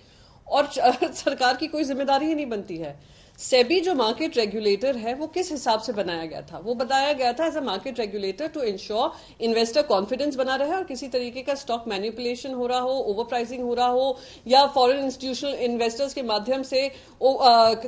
[SPEAKER 9] और सरकार की कोई जिम्मेदारी ही नहीं बनती है। सेबी जो मार्केट रेगुलेटर है वो किस हिसाब से बनाया गया था? वो बताया गया था as a market regulator to ensure investor confidence बना रहे और किसी तरीके का स्टॉक मैनिपुलेशन हो रहा हो, ओवर प्राइसिंग हो रहा हो, या फॉरेन इंस्टीट्यूशनल इन्वेस्टर्स के माध्यम से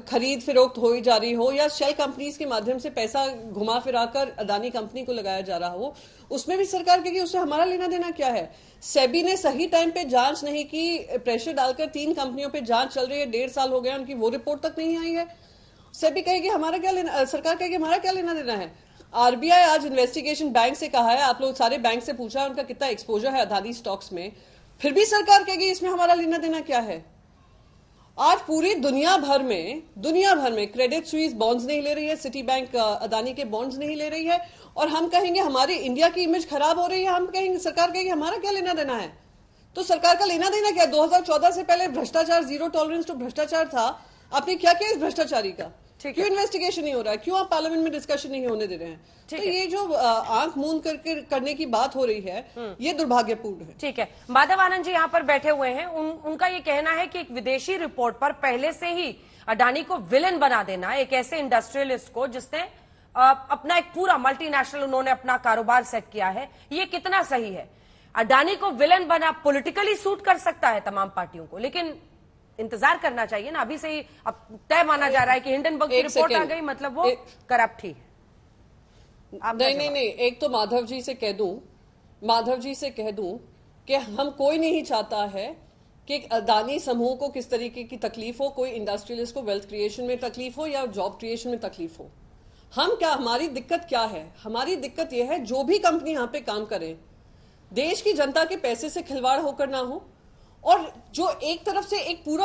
[SPEAKER 9] खरीद फिरोख्त हो जा रही हो, या शेल कंपनीज के माध्यम से पैसा घुमा फिरा कर अदानी कंपनी को लगाया जा रहा हो। उसमें भी सरकार कहेगी उससे हमारा लेना देना क्या है? सेबी ने सही टाइम पे जांच नहीं की, प्रेशर डालकर 3 कंपनियों पे जांच चल रही है, 1.5 साल हो गया, उनकी वो रिपोर्ट तक नहीं आई है। सेबी कहेगी हमारा क्या लेना, सरकार कहेगी हमारा क्या लेना देना है। आरबीआई आज इन्वेस्टिगेशन बैंक से कहा है, आप लोग सारे बैंक से पूछा है उनका कितना एक्सपोजर है अदानी स्टॉक्स में, फिर भी सरकार कहेगी इसमें हमारा लेना देना क्या है। आज पूरी दुनिया भर में क्रेडिट स्विस बॉन्ड्स नहीं ले रही है, सिटी बैंक अदानी के बॉन्ड्स नहीं ले रही है, और हम कहेंगे हमारी इंडिया की इमेज खराब हो रही है, हम कहेंगे, सरकार कहेगी हमारा क्या लेना देना है। तो सरकार का लेना देना क्या? 2014 से पहले भ्रष्टाचार, जीरो टॉलरेंस टू भ्रष्टाचार था, आपने क्या किया इस भ्रष्टाचारी का? क्यों इन्वेस्टिगेशन नहीं हो रहा है? क्यों आप पार्लियामेंट में डिस्कशन नहीं होने दे रहे हैं? तो ये जो आंख मूंद करके करने की बात हो रही है, ये दुर्भाग्यपूर्ण है।
[SPEAKER 1] ठीक है, माधव आनंद जी यहाँ पर बैठे हुए हैं, उनका ये कहना है कि एक विदेशी रिपोर्ट पर पहले से ही अडानी को विलेन बना देना, एक ऐसे इंडस्ट्रियलिस्ट को जिसने अपना एक पूरा मल्टीनेशनल उन्होंने अपना कारोबार सेट किया है, ये कितना सही है? अडानी को विलेन बना पॉलिटिकली सूट कर सकता है तमाम पार्टियों को, लेकिन इंतजार करना चाहिए ना। अभी से ही अब तय माना जा रहा है कि हिंडनबर्ग की रिपोर्ट आ गई, मतलब वो करप्ट ही है।
[SPEAKER 9] नहीं, एक तो माधव जी से कह दूं कि हम कोई नहीं चाहता है कि अदानी समूह को किस तरीके की तकलीफ हो, कोई इंडस्ट्रियलिस्ट को वेल्थ क्रिएशन में तकलीफ हो या जॉब क्रिएशन में तकलीफ हो। हमारी दिक्कत क्या है? हमारी दिक्कत यह है जो भी कंपनी यहाँ पे काम करे, देश की जनता के पैसे से खिलवाड़ होकर ना हो, और जो एक तरफ से एक पूरा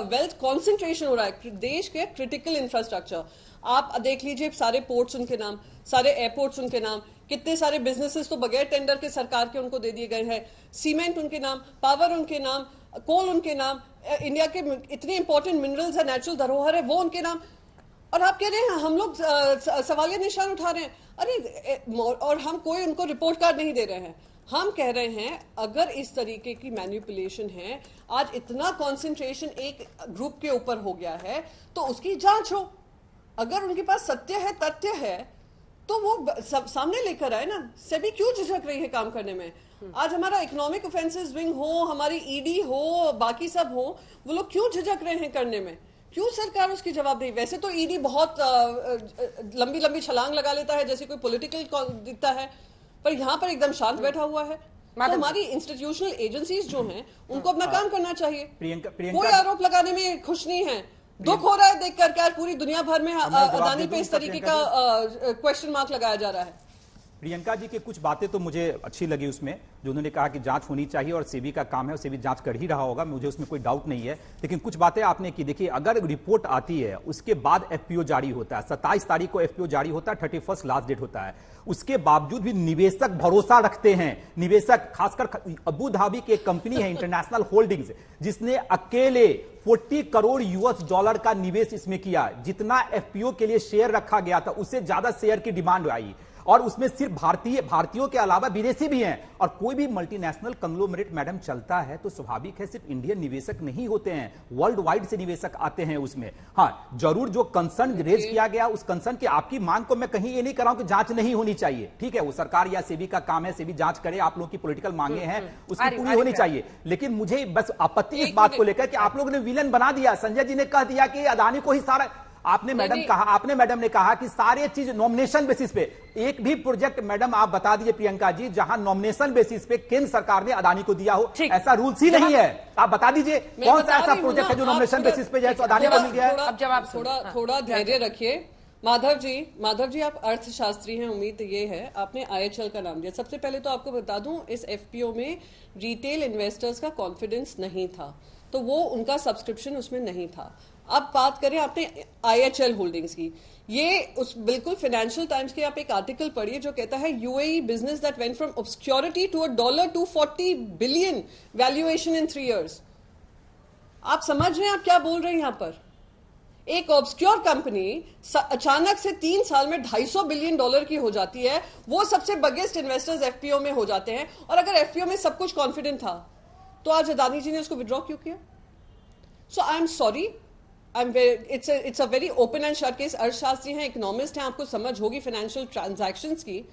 [SPEAKER 9] वेल्थ कॉन्सेंट्रेशन हो रहा है देश के क्रिटिकल इंफ्रास्ट्रक्चर। आप देख लीजिए, सारे पोर्ट्स उनके नाम, सारे एयरपोर्ट्स उनके नाम, कितने सारे बिजनेसेस तो बगैर टेंडर के सरकार के उनको दे दिए गए हैं, सीमेंट उनके नाम, पावर उनके नाम, कोल उनके नाम, इंडिया के इतने इंपॉर्टेंट मिनरल्स है, नेचुरल धरोहर है, वो उनके नाम। और आप कह रहे हैं हम लोग सवालिया निशान उठा रहे हैं। अरे, और हम कोई उनको रिपोर्ट कार्ड नहीं दे रहे हैं। हम कह रहे हैं अगर इस तरीके की मैनिपुलेशन है, आज इतना कंसंट्रेशन एक ग्रुप के ऊपर हो गया है, तो उसकी जांच हो। अगर उनके पास सत्य है, तथ्य है, तो वो सामने लेकर आए ना। सेबी क्यों झिझक रही है काम करने में? आज हमारा इकोनॉमिक ऑफेंसेस विंग हो, हमारी ईडी हो, बाकी सब हो, वो लोग क्यों झिझक रहे हैं करने में? क्यों सरकार उसकी जवाबदेही? वैसे तो ईडी बहुत लंबी लंबी छलांग लगा लेता है जैसे कोई पॉलिटिकल दिखता है, पर यहाँ पर एकदम शांत बैठा हुआ है। तो हमारी इंस्टीट्यूशनल एजेंसीज जो हैं उनको अपना काम करना चाहिए। कोई आरोप लगाने में खुश नहीं है। दुख हो रहा है देखकर कि आज पूरी दुनिया भर में अदानी पे इस तरीके का क्वेश्चन मार्क लगाया जा रहा है।
[SPEAKER 14] प्रियंका जी की कुछ बातें तो मुझे अच्छी लगी उसमें, जो उन्होंने कहा कि जांच होनी चाहिए और सेबी का काम है और सेबी जांच कर ही रहा होगा, मुझे उसमें कोई डाउट नहीं है। लेकिन कुछ बातें आपने की, देखिए अगर रिपोर्ट आती है उसके बाद एफपीओ जारी होता है, 27 तारीख को एफपीओ जारी होता है, 31 लास्ट डेट होता है, उसके बावजूद भी निवेशक भरोसा रखते हैं। निवेशक खासकर अबू धाबी की एक कंपनी है इंटरनेशनल होल्डिंग्स, जिसने अकेले 40 करोड़ यूएस डॉलर का निवेश इसमें किया। जितना एफपीओ के लिए शेयर रखा गया था उससे ज्यादा शेयर की डिमांड आई, और उसमें सिर्फ भारतीयों के अलावा विदेशी भी हैं। और कोई भी मल्टीनेशनल कंग्लोमरेट मैडम चलता है तो स्वाभाविक है सिर्फ इंडियन निवेशक नहीं होते हैं, वर्ल्ड वाइड से निवेशक आते हैं उसमें। हाँ, जरूर जो कंसर्न रेज किया गया उस कंसर्न की आपकी मांग को मैं कहीं ये नहीं कर रहा हूं कि जांच नहीं होनी चाहिए, ठीक है, वो सरकार या सेबी का काम है, सेबी जांच करे, आप लोगों की पॉलिटिकल मांगे हैं उसकी पूरी होनी चाहिए। लेकिन मुझे बस आपत्ति इस बात को लेकर कि आप लोगों ने विलन बना दिया। संजय जी ने कह दिया कि अदानी को ही सारा, आपने मैडम ने कहा कि सारे चीज नॉमिनेशन बेसिस पे, एक भी प्रोजेक्ट मैडम आप बता दीजिए प्रियंका जी जहां नॉमिनेशन बेसिस पे केंद्र सरकार ने अदानी को दिया हो, ऐसा रूल्स ही नहीं है। आप बता दीजिए कौन सा ऐसा प्रोजेक्ट है जो नॉमिनेशन बेसिस पे जो अदानी को मिल गया है।
[SPEAKER 9] अब जब आप थोड़ा धैर्य रखिए। माधव जी आप अर्थशास्त्री हैं, उम्मीद ये है आपने आईएचएल का नाम दिया। सबसे पहले तो आपको बता दूं इस एफपीओ में रिटेल इन्वेस्टर्स का कॉन्फिडेंस नहीं था, तो वो उनका सब्सक्रिप्शन उसमें नहीं था। अब बात करें आपने आईएचएल होल्डिंग्स की, ये उस बिल्कुल फाइनेंशियल टाइम्स के आप एक आर्टिकल पढ़िए जो कहता है UAE business that went from obscurity to $240 billion valuation in 3 years। आप समझ रहे हैं आप क्या बोल रहे हैं यहां पर? एक ऑब्सक्योर कंपनी अचानक से 3 साल में $250 बिलियन की हो जाती है, वो सबसे बिगेस्ट इन्वेस्टर्स एफपीओ में हो जाते हैं। और अगर एफपीओ में सब कुछ कॉन्फिडेंट था तो आज अदानी जी ने उसको विड्रॉ क्यों किया? So I am sorry, it's a very open and shut case. अर्थशास्त्री हैं, इकोनॉमिस्ट हैं, आपको समझ होगी फाइनेंशियल ट्रांजैक्शंस की।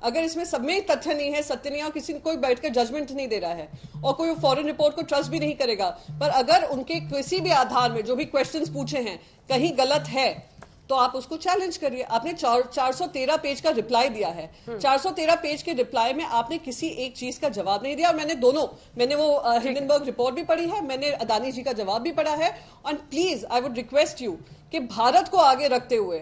[SPEAKER 9] अगर इसमें सब में तथ्य नहीं है, सत्य नहीं है, और किसी कोई बैठकर जजमेंट नहीं दे रहा है और कोई फॉरेन रिपोर्ट को ट्रस्ट भी नहीं करेगा, पर अगर उनके किसी भी आधार में जो भी क्वेश्चंस पूछे हैं कहीं गलत है तो आप उसको चैलेंज करिए। आपने 413 पेज का रिप्लाई दिया है, 413 पेज के रिप्लाई में आपने किसी एक चीज का जवाब नहीं दिया। और मैंने वो हिंडनबर्ग रिपोर्ट भी पढ़ी है, मैंने अदानी जी का जवाब भी पढ़ा है। और please I would request you कि भारत को आगे रखते हुए,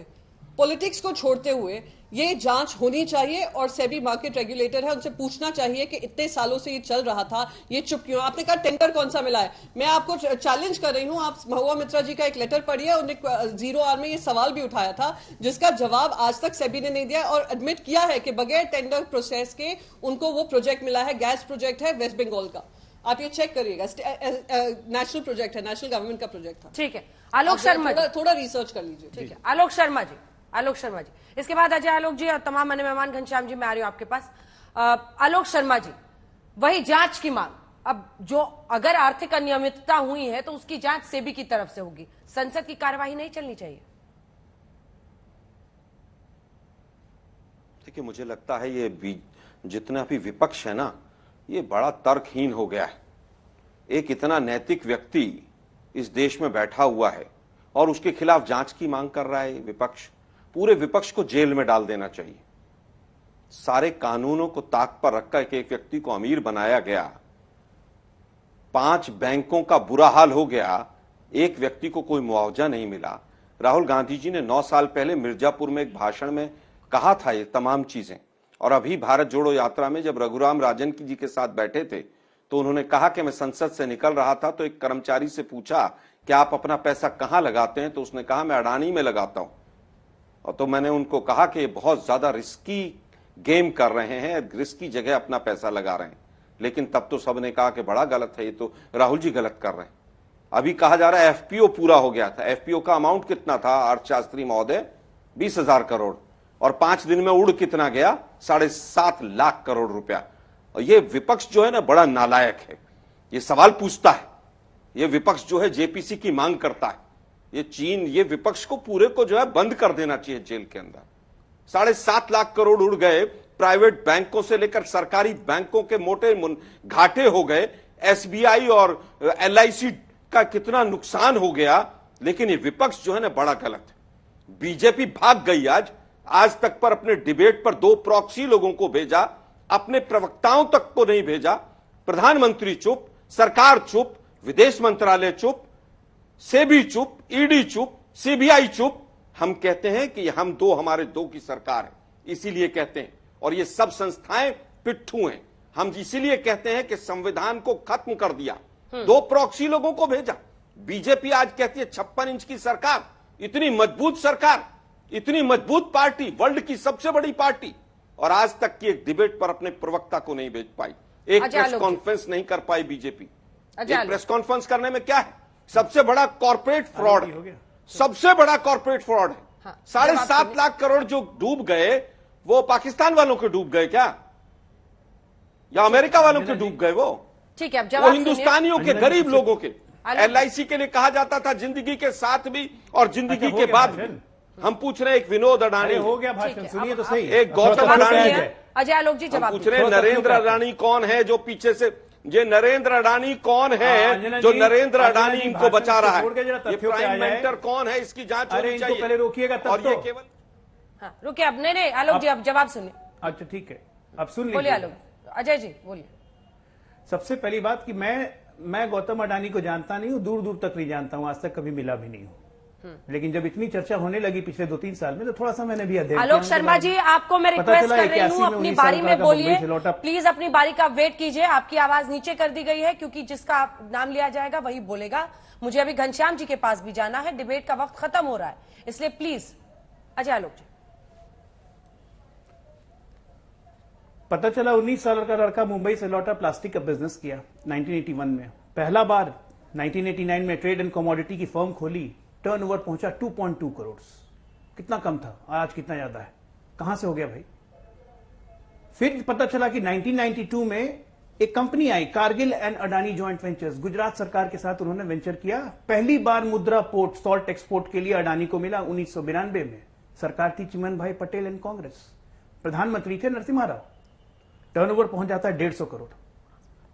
[SPEAKER 9] पॉलिटिक्स को छोड़ते हुए ये जांच होनी चाहिए। और सेबी मार्केट रेगुलेटर है, उनसे पूछना चाहिए कि इतने सालों से ये चल रहा था, ये चुप क्यों? आपने कहा टेंडर कौन सा मिला है, मैं आपको चैलेंज कर रही हूं, आप महुआ मित्रा जी का एक लेटर पढ़िए, उन्होंने 0 आवर में ये सवाल भी उठाया था जिसका जवाब आज तक सेबी ने नहीं दिया और एडमिट किया है कि बगैर टेंडर प्रोसेस के उनको वो प्रोजेक्ट मिला है, गैस प्रोजेक्ट है वेस्ट बंगाल का। आप ये चेक करिएगा, नेशनल प्रोजेक्ट है, नेशनल गवर्नमेंट का प्रोजेक्ट था।
[SPEAKER 1] ठीक है, आलोक शर्मा
[SPEAKER 9] थोड़ा रिसर्च कर लीजिए।
[SPEAKER 1] ठीक है, आलोक शर्मा जी, इसके बाद अजय आलोक जी और तमाम अन्य मेहमान। घनश्याम जी मैं आ रही हूं आपके पास। आलोक शर्मा जी, वही जांच की मांग, अब जो अगर आर्थिक अनियमितता हुई है तो उसकी जांच सेबी की तरफ से होगी, संसद की कार्यवाही नहीं चलनी चाहिए?
[SPEAKER 12] देखिए, मुझे लगता है ये जितना भी विपक्ष है ना, ये बड़ा तर्कहीन हो गया है। एक इतना नैतिक व्यक्ति इस देश में बैठा हुआ है और उसके खिलाफ जांच की मांग कर रहा है विपक्ष। पूरे विपक्ष को जेल में डाल देना चाहिए। सारे कानूनों को ताक पर रखकर एक व्यक्ति को अमीर बनाया गया, 5 बैंकों का बुरा हाल हो गया, एक व्यक्ति को कोई मुआवजा नहीं मिला। राहुल गांधी जी ने 9 साल पहले मिर्जापुर में एक भाषण में कहा था ये तमाम चीजें। और अभी भारत जोड़ो यात्रा में जब रघुराम राजन जी के साथ बैठे थे तो उन्होंने कहा कि मैं संसद से निकल रहा था तो एक कर्मचारी से पूछा कि आप अपना पैसा कहां लगाते हैं, तो उसने कहा मैं अडानी में लगाता हूं। और तो मैंने उनको कहा कि बहुत ज्यादा रिस्की गेम कर रहे हैं, रिस्की जगह अपना पैसा लगा रहे हैं। लेकिन तब तो सबने कहा कि बड़ा गलत है, ये तो राहुल जी गलत कर रहे हैं। अभी कहा जा रहा है एफपीओ पूरा हो गया था। एफपीओ का अमाउंट कितना था अर्थशास्त्री महोदय? 20,000 करोड़। और 5 दिन में उड़ कितना गया? 7.5 लाख करोड़ रुपया। और ये विपक्ष जो है ना बड़ा नालायक है, ये सवाल पूछता है। ये विपक्ष जो है जेपीसी की मांग करता है। ये विपक्ष को पूरे को जो है बंद कर देना चाहिए जेल के अंदर। 7.5 लाख करोड़ उड़ गए, प्राइवेट बैंकों से लेकर सरकारी बैंकों के मोटे घाटे हो गए, एसबीआई और एलआईसी का कितना नुकसान हो गया। लेकिन ये विपक्ष जो है ना बड़ा गलत है। बीजेपी भाग गई आज तक पर अपने डिबेट पर 2 प्रॉक्सी लोगों को भेजा, अपने प्रवक्ताओं तक को नहीं भेजा। प्रधानमंत्री चुप, सरकार चुप, विदेश मंत्रालय चुप, सेबी चुप, ईडी चुप, सीबीआई चुप। हम कहते हैं कि हमारे दो की सरकार है, इसीलिए कहते हैं। और ये सब संस्थाएं पिट्ठू हैं। हम इसीलिए कहते हैं कि संविधान को खत्म कर दिया, 2 प्रॉक्सी लोगों को भेजा। बीजेपी आज कहती है 56 इंच की सरकार, इतनी मजबूत सरकार, इतनी मजबूत पार्टी, वर्ल्ड की सबसे बड़ी पार्टी, और आज तक की एक डिबेट पर अपने प्रवक्ता को नहीं भेज पाई, एक प्रेस कॉन्फ्रेंस नहीं कर पाई बीजेपी। एक प्रेस कॉन्फ्रेंस करने में क्या है? सबसे बड़ा कॉर्पोरेट फ्रॉड है, सबसे बड़ा कॉर्पोरेट फ्रॉड है। 7.5 लाख करोड़ जो डूब गए, वो पाकिस्तान वालों के डूब गए क्या, या अमेरिका वालों के डूब गए? वो
[SPEAKER 1] ठीक है,
[SPEAKER 12] वो हिंदुस्तानियों के, गरीब लोगों के। एलआईसी के लिए कहा जाता था जिंदगी के साथ भी और जिंदगी के बाद भी। हम पूछ रहे हैं, एक विनोद अडानी
[SPEAKER 15] हो गया भाषण, सुनिए तो सही।
[SPEAKER 12] एक गौतम अडानी है,
[SPEAKER 1] अजय आलोक जी जवाब
[SPEAKER 12] पूछ रहे हैं नरेंद्र अडानी कौन है जो पीछे से, ये नरेंद्र अडानी कौन है जो नरेंद्र अडानी इनको बचा रहा है? ये प्राइम मेंटर कौन है, इसकी जांच होनी चाहिए।
[SPEAKER 15] पहले रोकिएगा तब।
[SPEAKER 12] और ये केवल
[SPEAKER 1] रुकिए, अब नहीं आलोक जी अब जवाब सुनिए।
[SPEAKER 15] अच्छा ठीक है, अब सुन लीजिए।
[SPEAKER 1] बोलिए आलोक, अजय जी बोलिए।
[SPEAKER 15] सबसे पहली बात कि मैं गौतम अडानी को जानता नहीं हूं, दूर दूर तक नहीं जानता हूं, आज तक कभी मिला भी नहीं हूं। लेकिन जब इतनी चर्चा होने लगी पिछले 2-3 साल में, तो थोड़ा सा मैंने भी अध्ययन किया।
[SPEAKER 1] आलोक शर्मा जी, आपको मैं रिक्वेस्ट कर रही हूं, अपनी बारी में बोलिए प्लीज, अपनी बारी का वेट कीजिए। आपकी आवाज नीचे कर दी गई है, क्योंकि जिसका नाम लिया जाएगा वही बोलेगा। मुझे अभी घनश्याम जी के पास भी जाना है, डिबेट का वक्त खत्म हो रहा है, इसलिए प्लीज अजय आलोक जी।
[SPEAKER 15] पता चला 19 साल का लड़का मुंबई से लौटा, प्लास्टिक का बिजनेस किया 1981 में। पहला बार 1989 में ट्रेड एंड कमोडिटी की फर्म खोली, टर्नओवर पहुंचा 2.2 करोड़। कितना कम था, आज कितना ज्यादा है, कहां से हो गया भाई? फिर पता चला कि 1992 में एक company I, Kargil and Adani joint ventures, Gujarat सरकार के साथ उन्होंने वेंचर किया। पहली बार मुद्रा पोर्ट सॉल्ट एक्सपोर्ट के लिए अडानी को मिला 1992 में। सरकार थी चिमन भाई पटेल एंड कांग्रेस, प्रधानमंत्री थे नरसिम्हा राव। टर्नओवर पहुंच जाता है 150 करोड़।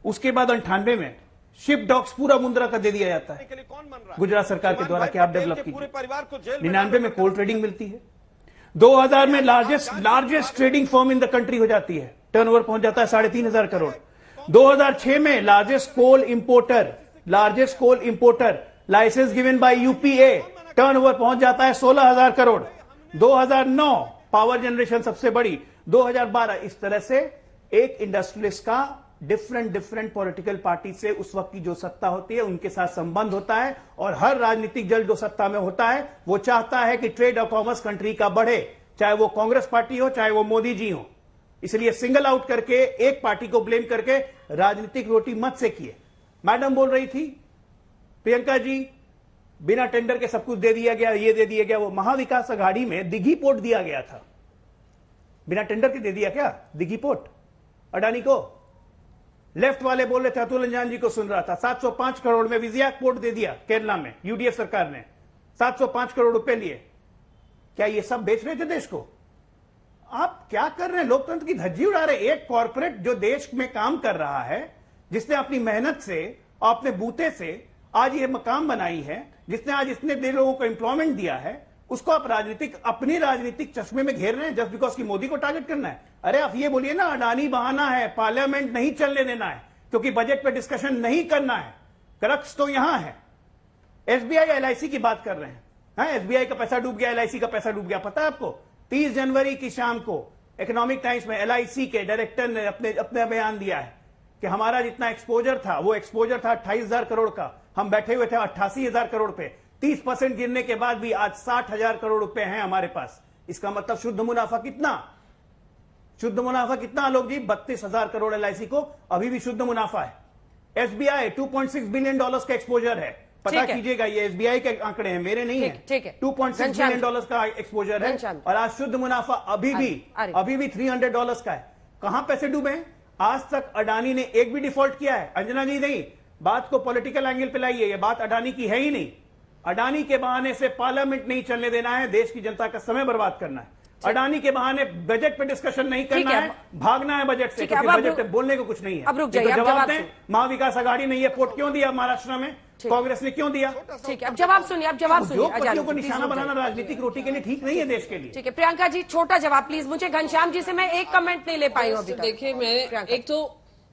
[SPEAKER 15] उसके बाद 98 में शिप डॉक्स पूरा मुंद्रा का दे दिया जाता है गुजरात सरकार के द्वारा कि आप डेवलप कीजिए। 99 में कोल ट्रेडिंग मिलती है। 2000 में largest trading firm in the country हो जाती है, टर्नओवर पहुंच जाता है 3,500 करोड़। 2006 में largest coal importer licence given by UPA, turnover पहुंच जाता है 16,000 करोड़। 2009 पावर जनरेशन सबसे बड़ी। 2012 इस तरह से एक इंडस्ट्रियलिस्ट का डिफरेंट पॉलिटिकल पार्टी से उस वक्त की जो सत्ता होती है उनके साथ संबंध होता है, और हर राजनीतिक दल जो सत्ता में होता है वो चाहता है कि ट्रेड और कॉमर्स कंट्री का बढ़े, चाहे वो कांग्रेस पार्टी हो चाहे वो मोदी जी हो। इसलिए सिंगल आउट करके एक पार्टी को ब्लेम करके राजनीतिक रोटी मत से किए। मैडम बोल रही थी प्रियंका जी, बिना टेंडर के सब कुछ दे दिया गया, ये दे दिया गया। वो महाविकास अघाड़ी में दिघी पोर्ट दिया गया था, बिना टेंडर के दे दिया क्या दिघी पोर्ट अडानी को? लेफ्ट वाले बोल रहे थे, अतुल अंजान जी को सुन रहा था, 705 करोड़ में विजयाक पोर्ट दे दिया केरला में, यूडीएफ सरकार ने 705 करोड़ रुपए लिए। क्या ये सब बेच रहे थे देश को? आप क्या कर रहे हैं? लोकतंत्र की धज्जी उड़ा रहे। एक कॉर्पोरेट जो देश में काम कर रहा है, जिसने अपनी मेहनत से और अपने बूते से आज ये मकाम बनाई है, जिसने आज इतने लोगों को एम्प्लॉयमेंट दिया है, उसको आप अपनी राजनीतिक चश्मे में घेर रहे हैं जस्ट बिकॉज की मोदी को टारगेट करना है। अरे आप ये बोलिए ना, अडानी बहाना है, पार्लियामेंट नहीं चलने देना है क्योंकि बजट पे डिस्कशन नहीं करना है। क्रक्स तो यहां है। एसबीआई एलआईसी की बात कर रहे हैं। एसबीआई का पैसा डूब गया, एलआईसी का पैसा डूब गया। पता है आपको 30 जनवरी की शाम को इकोनॉमिक टाइम्स में एलआईसी के डायरेक्टर ने अपने बयान दिया है कि हमारा जितना एक्सपोजर था वो एक्सपोजर था 28,000 करोड़ का, हम बैठे हुए थे 88,000 करोड़ पे। 30% गिरने के बाद भी आज 60,000 करोड़ रुपए हैं हमारे पास। इसका मतलब शुद्ध मुनाफा कितना? शुद्ध मुनाफा कितना आलोक जी? 32,000 करोड़ एलआईसी को अभी भी शुद्ध मुनाफा है। एसबीआई 2.6 बिलियन डॉलर्स का एक्सपोजर है। पता कीजिएगा, ये एसबीआई के आंकड़े हैं, मेरे नहीं है। 2.6 बिलियन डॉलर्स का एक्सपोजर है और आज शुद्ध मुनाफा अभी भी $300 का है। कहां पैसे डूबे हैं? आज तक अडानी ने एक भी डिफॉल्ट किया है? अंजना जी नहीं, बात को पॉलिटिकल एंगल पे लाइए, ये बात अडानी की है ही नहीं। अडानी के बहाने से पार्लियामेंट नहीं चलने देना है, देश की जनता का समय बर्बाद करना है। अडानी के बहाने बजट पे डिस्कशन नहीं करना है, भागना है बजट से, क्योंकि बजट पे बोलने को कुछ नहीं है।
[SPEAKER 1] अब रुक जाइए,
[SPEAKER 15] जवाब दें, महाविकास आघाड़ी ने ये पोर्ट क्यों दिया महाराष्ट्र में, कांग्रेस ने क्यों दिया?
[SPEAKER 1] ठीक है, अब जवाब सुनिए, अब जवाब सुनिए।
[SPEAKER 15] उद्योगपतियों को निशाना बनाना राजनीतिक रोटी के लिए ठीक नहीं है देश के लिए।
[SPEAKER 1] ठीक है प्रियंका जी, छोटा जवाब प्लीज। मुझे घनश्याम जी से मैं एक कमेंट नहीं ले पाई हूं अभी तक।
[SPEAKER 9] देखिए मैं एक तो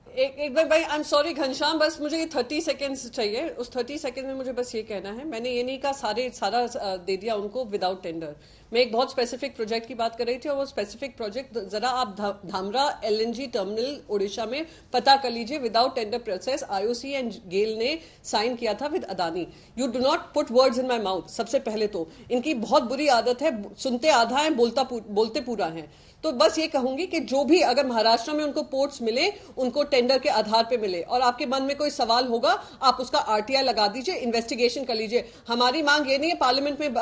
[SPEAKER 9] एक बार भाई आई एम सॉरी घनश्याम, बस मुझे ये 30 सेकेंड्स चाहिए। उस 30 सेकेंड में मुझे बस ये कहना है, मैंने ये नहीं कहा सारा दे दिया उनको विदाउट टेंडर। मैं एक बहुत स्पेसिफिक प्रोजेक्ट की बात कर रही थी, और वो स्पेसिफिक प्रोजेक्ट जरा आप धामरा LNG टर्मिनल ओडिशा में पता कर लीजिए। Without tender process IOC and GAIL ने साइन किया था with Adani. You do not put words in my mouth. सबसे पहले तो इनकी बहुत बुरी आदत है, सुनते आधा है बोलते पूरा है। तो बस ये कहूंगी कि जो भी अगर महाराष्ट्र में उनको पोर्ट्स मिले, उनको टेंडर के आधार पे मिले, और आपके मन में कोई सवाल होगा आप उसका RTI लगा दीजिए, इन्वेस्टिगेशन कर लीजिए। हमारी मांग ये नहीं है पार्लियामेंट में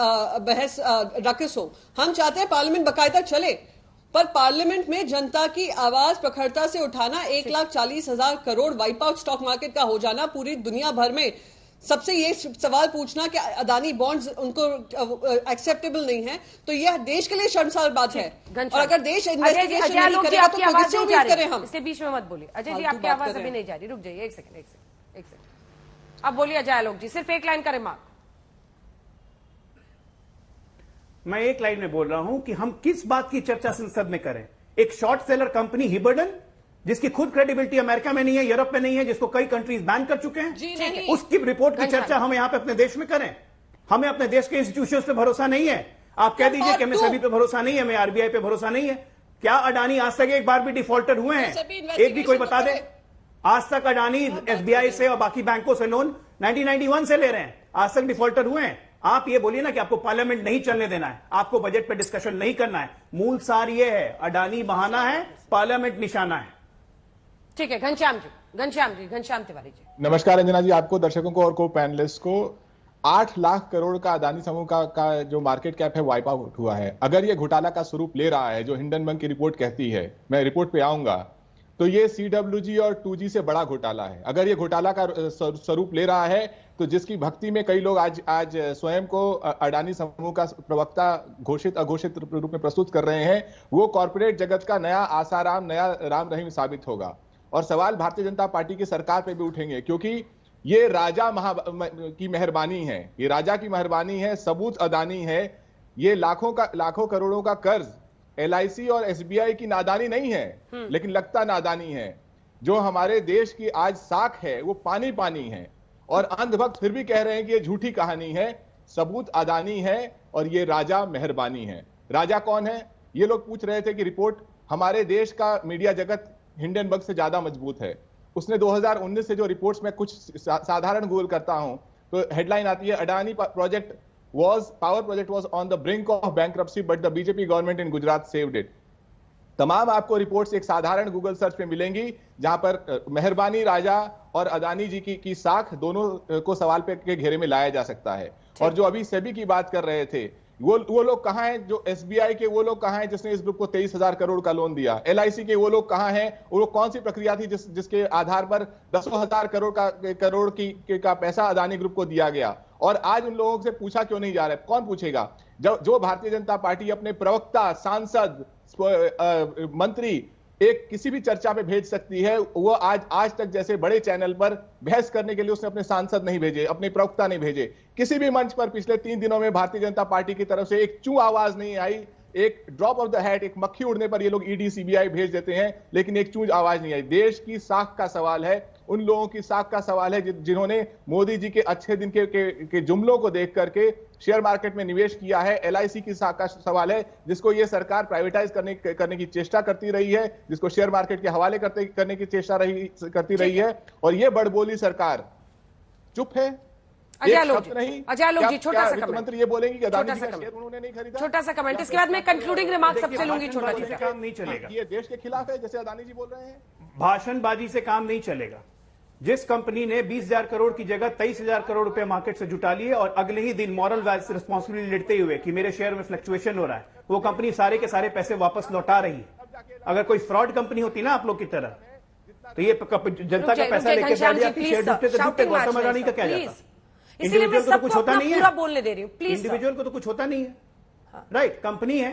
[SPEAKER 9] बहस रकस हो, हम चाहते हैं पार्लियामेंट बाकायदा चले, पर पार्लियामेंट में जनता की आवाज प्रखरता से उठाना, 1,40,000 crore wipe out stock market का हो जाना पूरी दुनिया भर में, सबसे ये सवाल पूछना कि अदानी बॉन्ड्स उनको एक्सेप्टेबल नहीं है, तो यह देश के लिए शर्मसार बात है। और अगर देश इन्वेस्टिगेशन नहीं करेगा तो किससे उम्मीद करें हम?
[SPEAKER 1] इसके बीच में मत बोलिए अजय जी, आपकी आवाज अभी नहीं जा रही, रुक जाइए एक सेकंड। अब बोलिए अजय आलोक जी, सिर्फ एक लाइन का रिमार्क।
[SPEAKER 15] मैं एक लाइन में बोल रहा हूं कि हम किस बात की चर्चा संसद में करें। एक शॉर्ट सेलर कंपनी हिबर्डन, जिसकी खुद क्रेडिबिलिटी अमेरिका में नहीं है, यूरोप में नहीं है, जिसको कई कंट्रीज बैन कर चुके हैं, उसकी रिपोर्ट की चर्चा हम यहां पे अपने देश में करें। हमें अपने देश के इंस्टीट्यूशंस पे भरोसा नहीं है। आप कह दीजिए कि हमें सभी पे भरोसा नहीं है, हमें RBI पे भरोसा नहीं है। क्या अडानी आज तक एक बार भी डिफॉल्टर हुए हैं? एक भी कोई बता दे। आज तक अडानी SBI से और बाकी बैंकों से लोन 1991 से ले रहे हैं, आज तक डिफॉल्टर हुए हैं? आप ये बोलिए ना कि आपको पार्लियामेंट नहीं चलने देना है, आपको बजट पे डिस्कशन नहीं करना है। मूल सार ये है, अडानी बहाना है, पार्लियामेंट निशाना है।
[SPEAKER 1] ठीक है घनश्याम तिवारी जी।
[SPEAKER 16] नमस्कार अंजना जी, आपको, दर्शकों को और को पैनलिस्ट को। 8 लाख करोड़ का अदानी समूह का जो मार्केट कैप है वाइप आउट हुआ है। अगर ये घोटाला का स्वरूप ले रहा है जो हिंडनबर्ग की रिपोर्ट कहती है, मैं रिपोर्ट पे आऊंगा, तो ये CWG और 2G से बड़ा घोटाला है। अगर ये घोटाला का स्वरूप ले रहा है तो जिसकी भक्ति में कई लोग आज स्वयं को अडानी समूह का प्रवक्ता घोषित अघोषित रूप में प्रस्तुत कर रहे हैं, वो कॉर्पोरेट जगत का नया आसाराम, नया राम रहीम साबित होगा। और सवाल भारतीय जनता पार्टी की सरकार पे भी उठेंगे, क्योंकि ये राजा की मेहरबानी है, ये राजा की मेहरबानी है, सबूत अदानी है। ये लाखों करोड़ों का कर्ज LIC और SBI की नादानी नहीं है, लेकिन लगता नादानी है। जो हमारे देश की आज साख है वो पानी पानी है, और अंधभक्त फिर भी कह रहे हैं कि ये झूठी कहानी है। सबूत अदानी है और ये राजा मेहरबानी है। राजा कौन है? ये लोग पूछ रहे थे कि रिपोर्ट, हमारे देश का मीडिया जगत हिंडनबर्ग से ज्यादा मजबूत है। उसने 2019 से जो रिपोर्ट्स में कुछ साधारण गूगल करता हूं तो हेडलाइन आती है, Adani project power project was on the brink of bankruptcy but the BJP government in Gujarat saved it. तमाम आपको रिपोर्ट्स एक साधारण गूगल सर्च पे मिलेंगी, जहां पर मेहरबानी राजा और अदानी जी की साख दोनों को सवाल पे के घेरे में लाया जा सकता है। और जो अभी सेबी की बात कर रहे थे, वो लोग कहां हैं? जो SBI के वो लोग कहां हैं जिसने इस ग्रुप को 23,000 करोड़ का लोन दिया? LIC के वो लोग कहां हैं? वो कौन सी प्रक्रिया थी जिसके आधार पर 10,000 करोड़ का पैसा अदानी ग्रुप को दिया गया? और आज उन लोगों से पूछा क्यों नहीं जा रहा है? कौन पूछेगा? जो भारतीय जनता पार्टी अपने प्रवक्ता, सांसद, मंत्री एक किसी भी चर्चा पे भेज सकती है, वो आज तक जैसे बड़े चैनल पर बहस करने के लिए उसने अपने सांसद नहीं भेजे, अपने प्रवक्ता नहीं भेजे। किसी भी मंच पर पिछले 3 दिनों में भारतीय जनता पार्टी की तरफ से एक चू आवाज नहीं आई। एक ड्रॉप ऑफ द हैट, एक मक्खी उड़ने पर ये लोग ED CBI भेज देते हैं, लेकिन एक चूज आवाज नहीं आई। देश की साख का सवाल है, उन लोगों की साख का सवाल है जिन्होंने मोदी जी के अच्छे दिन के जुमलों को देख करके शेयर मार्केट में निवेश किया है। LIC की साख का सवाल है, जिसको ये सरकार प्राइवेटाइज करने की चेष्टा करती रही है, जिसको शेयर मार्केट के हवाले करने की चेष्टा करती रही है। और ये बड़बोली सरकार चुप है।
[SPEAKER 1] अजय आलोक जी, छोटा सा कमेंट।
[SPEAKER 16] मंत्री ये बोलेंगे कि अदानी जी का शेयर उन्होंने नहीं खरीदा।
[SPEAKER 1] छोटा सा कमेंट, इसके बाद मैं कंक्लूडिंग रिमार्क सबसे लूंगी। छोटा सा
[SPEAKER 15] काम नहीं चलेगा,
[SPEAKER 16] ये देश के खिलाफ है जैसे अदानी जी बोल रहे हैं।
[SPEAKER 15] भाषणबाजी से काम नहीं चलेगा। जिस कंपनी ने 20,000 करोड़ की जगह 23,000 करोड़ रुपए मार्केट से जुटा लिए और अगले ही दिन मॉरल रिस्पॉन्सिबिलिटी लेते हुए कि मेरे शेयर में फ्लक्चुएशन हो रहा है, वो कंपनी सारे के सारे पैसे वापस लौटा रही है। अगर कोई फ्रॉड कंपनी होती ना आप लोग की तरह, तो ये जनता का पैसा लेके बैठ जाती, शेयर डूबते तो डूबते, गौतम अडानी का क्या जाता?
[SPEAKER 1] इसलिए मैं सबको अपना पूरा बोलने दे रही हूँ, प्लीज।
[SPEAKER 15] इंडिविजुअल को तो कुछ होता नहीं है, राइट? कंपनी है,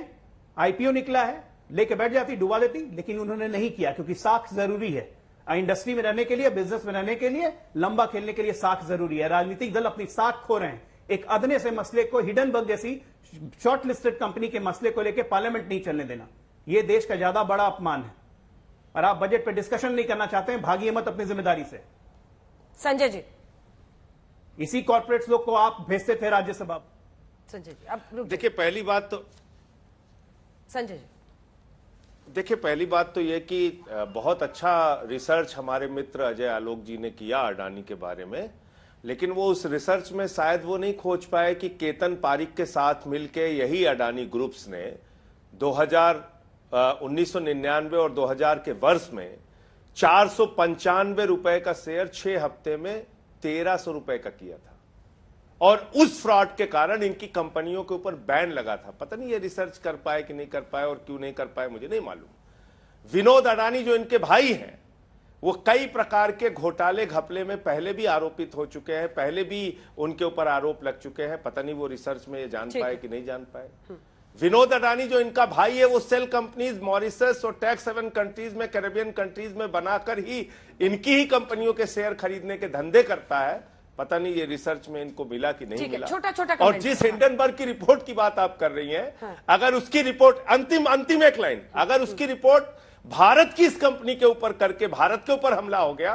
[SPEAKER 15] आईपीओ निकला है, लेके बैठ जाती, डुबा देती, लेकिन उन्होंने नहीं किया क्योंकि साख जरूरी है। इंडस्ट्री में रहने के लिए, बिजनेस में रहने के लिए, लंबा खेलने के लिए साख जरूरी है। राजनीतिक दल अपनी साख खो रहे हैं। एक अदने से मसले को, हिडनबर्ग जैसी शॉर्ट लिस्टेड कंपनी के मसले को लेकर पार्लियामेंट नहीं चलने देना, यह देश का ज्यादा बड़ा अपमान है। और आप बजट पे डिस्कशन नहीं करना चाहते हैं, भागिए मत अपनी जिम्मेदारी से।
[SPEAKER 1] संजय जी,
[SPEAKER 15] इसी कॉर्पोरेट्स लोग को आप भेजते थे राज्यसभा।
[SPEAKER 1] संजय जी अब
[SPEAKER 12] देखिए, पहली बात तो
[SPEAKER 1] संजय जी
[SPEAKER 12] देखिए पहली बात तो यह कि बहुत अच्छा रिसर्च हमारे मित्र अजय आलोक जी ने किया अडानी के बारे में, लेकिन वो उस रिसर्च में शायद वो नहीं खोज पाए कि केतन पारिक के साथ मिलकर यही अडानी ग्रुप्स ने 1999 और 2000 के वर्ष में 495 रुपए का शेयर 6 हफ्ते में 1300 रुपए का किया था, और उस फ्रॉड के कारण इनकी कंपनियों के ऊपर बैन लगा था। पता नहीं ये रिसर्च कर पाए कि नहीं कर पाए, और क्यों नहीं कर पाए मुझे नहीं मालूम। विनोद अडानी जो इनके भाई हैं, वो कई प्रकार के घोटाले घपले में पहले भी आरोपित हो चुके हैं, पहले भी उनके ऊपर आरोप लग चुके हैं। पता नहीं वो रिसर्च में ये जान पाए कि नहीं जान पाए। विनोद अडानी जो इनका भाई है, वो सेल कंपनीज मॉरिशस और टैक्स हेवन कंट्रीज में, कैरेबियन कंट्रीज में बनाकर ही इनकी ही कंपनियों के शेयर खरीदने के धंधे करता है। पता नहीं ये रिसर्च में इनको मिला कि नहीं मिला।
[SPEAKER 1] छोटा
[SPEAKER 12] और जिस हिंडनबर्ग की रिपोर्ट की बात आप कर रही हैं, अगर उसकी रिपोर्ट अंतिम एक लाइन, अगर उसकी रिपोर्ट भारत की इस कंपनी के ऊपर करके भारत के ऊपर हमला हो गया,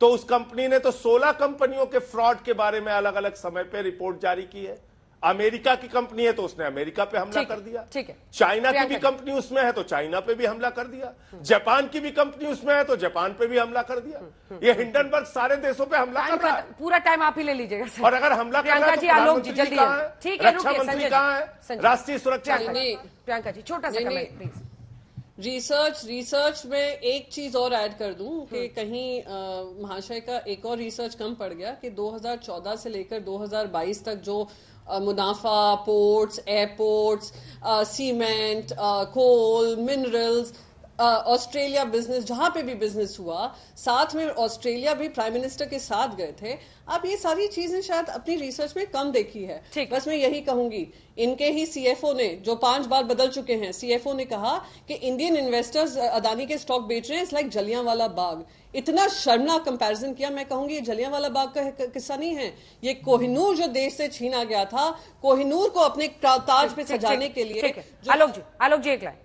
[SPEAKER 12] तो उस कंपनी ने तो 16 कंपनियों के फ्रॉड के बारे में अलग अलग समय पे रिपोर्ट जारी की है। अमेरिका की कंपनी है तो उसने अमेरिका पे हमला कर दिया,
[SPEAKER 1] ठीक है।
[SPEAKER 12] चाइना की भी कंपनी उसमें है तो चाइना पे भी हमला कर दिया, जापान की भी कंपनी उसमें है तो जापान पे भी हमला कर दिया। ये हिंडनबर्ग सारे देशों पे हमला कर रहा है।
[SPEAKER 1] पूरा टाइम आप ही ले लीजिएगा सर।
[SPEAKER 12] और अगर हमला कर रहा है तो प्रधानमंत्री जी कहां है,
[SPEAKER 1] ठीक है,
[SPEAKER 12] रक्षा मंत्री कहां है, राष्ट्रीय सुरक्षा।
[SPEAKER 1] प्रियंका जी छोटा सा कमेंट प्लीज।
[SPEAKER 9] रिसर्च में एक चीज और ऐड कर दूं कि कहीं महाशय का एक और रिसर्च कम पड़ गया कि 2014 से लेकर 2022 तक जो मुनाफा पोर्ट्स, एयरपोर्ट्स, सीमेंट, कोल, मिनरल्स, ऑस्ट्रेलिया बिजनेस, जहां पे भी बिजनेस हुआ, साथ में ऑस्ट्रेलिया भी प्राइम मिनिस्टर के साथ गए थे। अब ये सारी चीजें शायद अपनी रिसर्च में कम देखी है। बस मैं यही कहूंगी, इनके ही सीएफओ ने, जो 5 बार बदल चुके हैं, सीएफओ ने कहा कि इंडियन इन्वेस्टर्स अदानी के स्टॉक बेच रहे हैं, इट्स लाइक जलियांवाला बाग। इतना शर्मनाक कंपैरिजन किया। मैं कहूंगी ये जलियांवाला बाग का किस्सा नहीं है, ये कोहिनूर जो देश से छीना गया था, कोहिनूर को अपने ताज पे सजाने के लिए।
[SPEAKER 1] आलोक जी एक लाइन।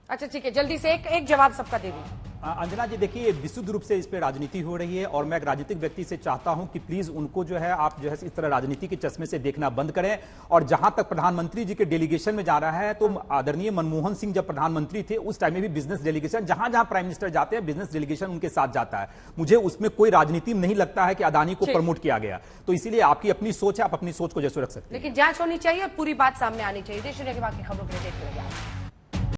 [SPEAKER 1] अच्छा ठीक है, जल्दी से एक जवाब सबका दे दीजिए।
[SPEAKER 14] अंजना जी देखिए, विशुद्ध रूप से इस पे राजनीति हो रही है, और मैं एक राजनीतिक व्यक्ति से चाहता हूं कि प्लीज उनको जो है आप जो है इस तरह राजनीति के चश्मे से देखना बंद करें। और जहां तक प्रधानमंत्री जी के डेलीगेशन में जा रहा है, तो आदरणीय मनमोहन सिंह जब प्रधानमंत्री थे उस टाइम में भी बिजनेस डेलीगेशन, जहां जहां प्राइम मिनिस्टर जाते हैं बिजनेस डेलीगेशन उनके साथ जाता है। मुझे उसमें कोई राजनीति नहीं लगता है कि अदानी को प्रमोट किया गया। तो इसीलिए आपकी अपनी सोच है, आप अपनी सोच को जैसे रख सकते हैं,
[SPEAKER 1] लेकिन जांच होनी चाहिए और पूरी बात सामने आनी चाहिए। देश दुनिया की बाकी खबरों के लिए देखते रहिए।